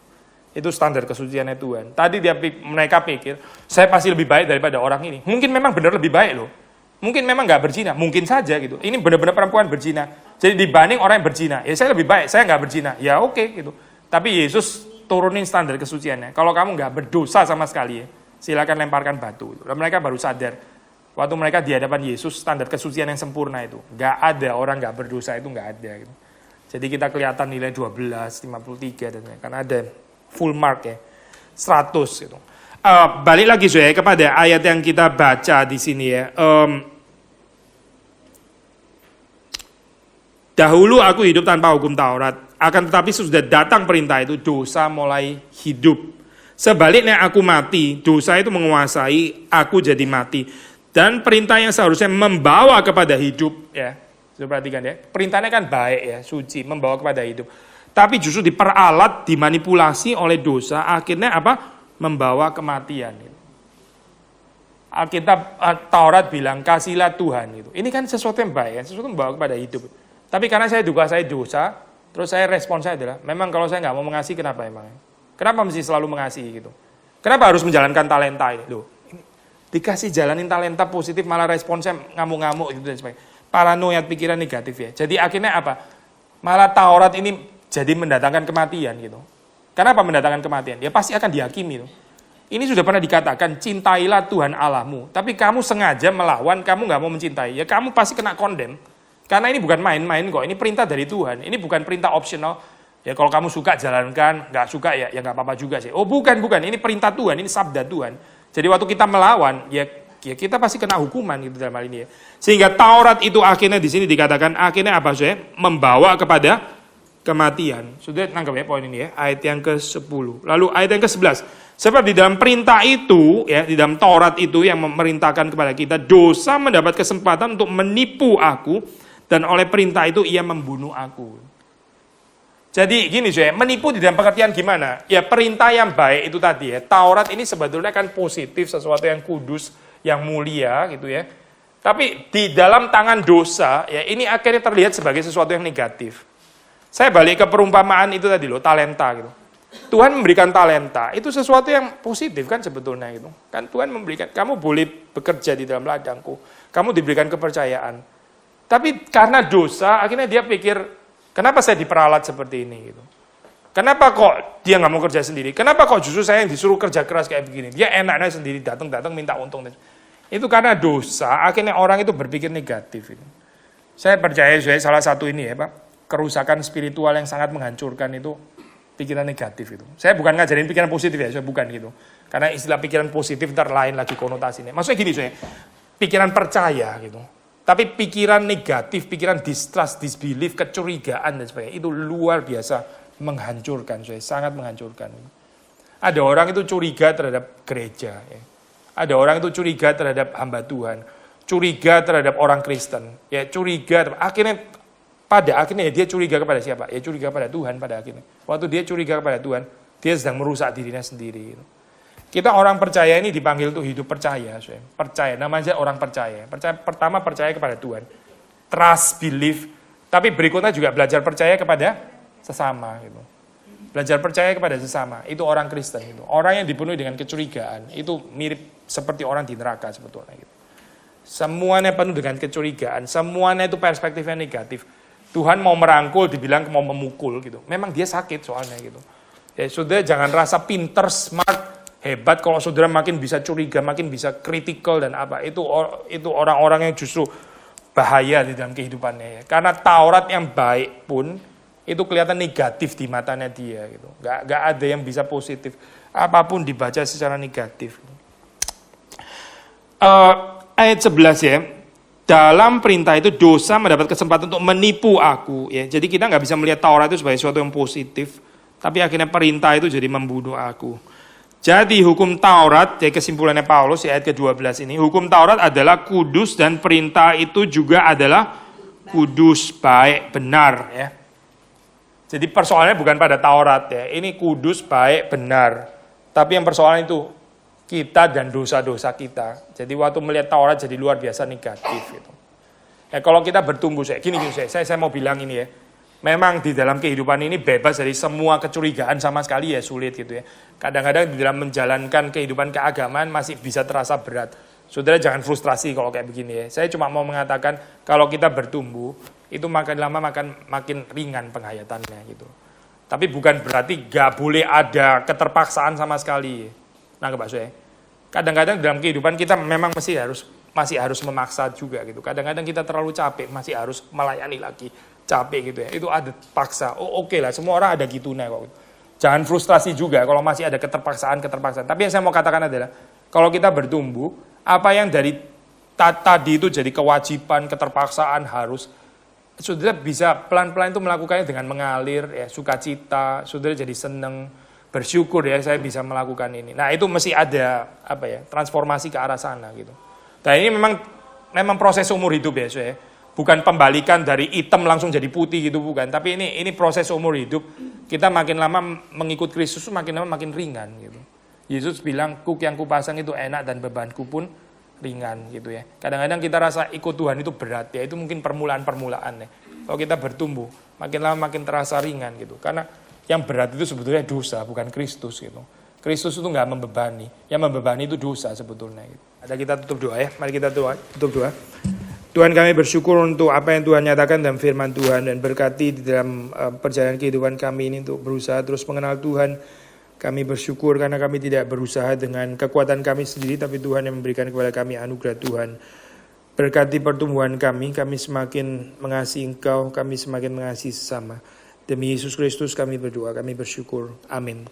Itu standar kesuciannya Tuhan. Tadi mereka pikir, saya pasti lebih baik daripada orang ini. Mungkin memang benar lebih baik loh. Mungkin memang nggak berzina, mungkin saja gitu. Ini benar-benar perempuan berzina. Jadi dibanding orang yang berzina, ya saya lebih baik, saya nggak berzina. Ya oke gitu. Tapi Yesus turunin standar kesuciannya. Kalau kamu nggak berdosa sama sekali ya, silakan lemparkan batu. Dan mereka baru sadar, waktu mereka di hadapan Yesus, standar kesucian yang sempurna itu. Nggak ada orang nggak berdosa itu nggak ada gitu. Jadi kita kelihatan nilai 12, 53 dan karena ada full mark ya, 100 gitu. Balik lagi saya kepada ayat yang kita baca di sini ya. Dahulu aku hidup tanpa hukum Taurat, akan tetapi sudah datang perintah itu, dosa mulai hidup. Sebaliknya aku mati, dosa itu menguasai, aku jadi mati. Dan perintah yang seharusnya membawa kepada hidup, ya, sudah perhatikan ya, perintahnya kan baik ya, suci, membawa kepada hidup. Tapi justru diperalat, dimanipulasi oleh dosa, akhirnya apa? Membawa kematian. Alkitab Taurat bilang, kasihlah Tuhan. Gitu. Ini kan sesuatu yang baik, sesuatu yang membawa kepada hidup. Tapi karena saya dikuasai dosa, terus respon saya adalah, memang kalau saya nggak mau mengasihi, kenapa emang? Kenapa mesti selalu mengasihi gitu? Kenapa harus menjalankan talenta ini? Loh, ini dikasih jalanin talenta positif, malah respon saya ngamuk-ngamuk gitu dan sebagainya. Paranoia, pikiran negatif ya. Jadi akhirnya apa? Malah Taurat ini jadi mendatangkan kematian gitu. Kenapa mendatangkan kematian? Ya pasti akan dihakimi. Tuh. Ini sudah pernah dikatakan, cintailah Tuhan Allahmu. Tapi kamu sengaja melawan, kamu nggak mau mencintai. Ya kamu pasti kena kondem. Karena ini bukan main-main kok, ini perintah dari Tuhan. Ini bukan perintah optional. Ya kalau kamu suka jalankan, nggak suka ya nggak apa-apa juga sih. Oh bukan, ini perintah Tuhan, ini sabda Tuhan. Jadi waktu kita melawan, ya kita pasti kena hukuman gitu dalam hal ini ya. Sehingga Taurat itu akhirnya di sini dikatakan, akhirnya apa sih? Membawa kepada kematian. Sudah nangkep ya poin ini ya, ayat yang ke-10. Lalu ayat yang ke-11. Sebab di dalam perintah itu, ya di dalam Taurat itu yang memerintahkan kepada kita, dosa mendapat kesempatan untuk menipu aku, dan oleh perintah itu ia membunuh aku. Jadi gini saya, menipu di dalam pengertian gimana? Ya perintah yang baik itu tadi ya. Taurat ini sebetulnya kan positif, sesuatu yang kudus, yang mulia gitu ya. Tapi di dalam tangan dosa, ya ini akhirnya terlihat sebagai sesuatu yang negatif. Saya balik ke perumpamaan itu tadi loh, talenta gitu. Tuhan memberikan talenta, itu sesuatu yang positif kan sebetulnya gitu. Kan Tuhan memberikan, kamu boleh bekerja di dalam ladangku, kamu diberikan kepercayaan. Tapi karena dosa, akhirnya dia pikir, kenapa saya diperalat seperti ini gitu. Kenapa kok dia nggak mau kerja sendiri? Kenapa kok justru saya yang disuruh kerja keras kayak begini? Dia enaknya sendiri datang minta untung. Itu karena dosa, akhirnya orang itu berpikir negatif. Gitu. Saya percaya salah satu ini ya Pak, kerusakan spiritual yang sangat menghancurkan itu pikiran negatif itu. Saya bukan ngajarin pikiran positif ya, saya bukan gitu. Karena istilah pikiran positif ntar lain lagi konotasinya. Maksudnya gini saya, pikiran percaya gitu. Tapi pikiran negatif, pikiran distrust, disbelief, kecurigaan dan sebagainya itu luar biasa menghancurkan saya, sangat menghancurkan. Ada orang itu curiga terhadap gereja, ya. Ada orang itu curiga terhadap hamba Tuhan, curiga terhadap orang Kristen, ya curiga. Pada akhirnya dia curiga kepada siapa? Ya curiga pada Tuhan pada akhirnya. Waktu dia curiga kepada Tuhan, dia sedang merusak dirinya sendiri. Gitu. Kita orang percaya ini dipanggil untuk hidup percaya. Percaya, namanya orang percaya. Pertama percaya kepada Tuhan. Trust, believe. Tapi berikutnya juga belajar percaya kepada sesama. Gitu. Belajar percaya kepada sesama. Itu orang Kristen. Gitu. Orang yang dipenuhi dengan kecurigaan. Itu mirip seperti orang di neraka sebetulnya. Gitu. Semuanya penuh dengan kecurigaan. Semuanya itu perspektifnya negatif. Tuhan mau merangkul, dibilang mau memukul. Gitu. Memang dia sakit soalnya. Gitu. Ya, saudara jangan rasa pinter, smart, hebat kalau saudara makin bisa curiga, makin bisa kritikal dan apa. Itu orang-orang yang justru bahaya di dalam kehidupannya. Ya. Karena Taurat yang baik pun itu kelihatan negatif di matanya dia. Gitu. Gak ada yang bisa positif. Apapun dibaca secara negatif. Ayat 11 ya. Dalam perintah itu dosa mendapat kesempatan untuk menipu aku. Ya. Jadi kita gak bisa melihat Taurat itu sebagai sesuatu yang positif. Tapi akhirnya perintah itu jadi membunuh aku. Jadi hukum Taurat, ya kesimpulannya Paulus, ayat ke-12 ini, hukum Taurat adalah kudus dan perintah itu juga adalah kudus, baik, benar. Ya. Jadi persoalannya bukan pada Taurat, ya. Ini kudus, baik, benar. Tapi yang persoalan itu kita dan dosa-dosa kita. Jadi waktu melihat Taurat jadi luar biasa negatif. Gitu. Ya, kalau kita bertumbuh, saya mau bilang ini ya. Memang di dalam kehidupan ini bebas dari semua kecurigaan sama sekali ya sulit gitu ya. Kadang-kadang di dalam menjalankan kehidupan keagamaan masih bisa terasa berat. Saudara jangan frustrasi kalau kayak begini ya. Saya cuma mau mengatakan kalau kita bertumbuh itu makin lama makin ringan penghayatannya gitu. Tapi bukan berarti gak boleh ada keterpaksaan sama sekali. Nah Pak Soe, kadang-kadang dalam kehidupan kita memang masih harus memaksa juga gitu. Kadang-kadang kita terlalu capek masih harus melayani lagi. Capek gitu ya, itu ada paksa. Oke lah, semua orang ada gitunya kok. Jangan frustrasi juga kalau masih ada keterpaksaan. Tapi yang saya mau katakan adalah, kalau kita bertumbuh, apa yang dari tadi itu jadi kewajiban, keterpaksaan harus, saudara bisa pelan-pelan itu melakukannya dengan mengalir, ya sukacita, saudara jadi seneng, bersyukur ya saya bisa melakukan ini. Nah itu mesti ada transformasi ke arah sana gitu. Nah ini memang proses umur hidup ya, saya. Bukan pembalikan dari hitam langsung jadi putih gitu bukan, tapi ini proses umur hidup. Kita makin lama mengikut Kristus makin lama makin ringan gitu. Yesus bilang kuk yang kupasang itu enak dan bebanku pun ringan gitu ya. Kadang-kadang kita rasa ikut Tuhan itu berat ya, itu mungkin permulaan ya. Kalau kita bertumbuh makin lama makin terasa ringan gitu. Karena yang berat itu sebetulnya dosa bukan Kristus gitu. Kristus itu nggak membebani, yang membebani itu dosa sebetulnya gitu. Ada kita tutup doa ya, mari kita tutup doa. Tuhan kami bersyukur untuk apa yang Tuhan nyatakan dalam firman Tuhan dan berkati di dalam perjalanan kehidupan kami ini untuk berusaha terus mengenal Tuhan. Kami bersyukur karena kami tidak berusaha dengan kekuatan kami sendiri, tapi Tuhan yang memberikan kepada kami anugerah Tuhan. Berkati pertumbuhan kami semakin mengasihi Engkau, kami semakin mengasihi sesama. Demi Yesus Kristus kami berdoa, kami bersyukur. Amin.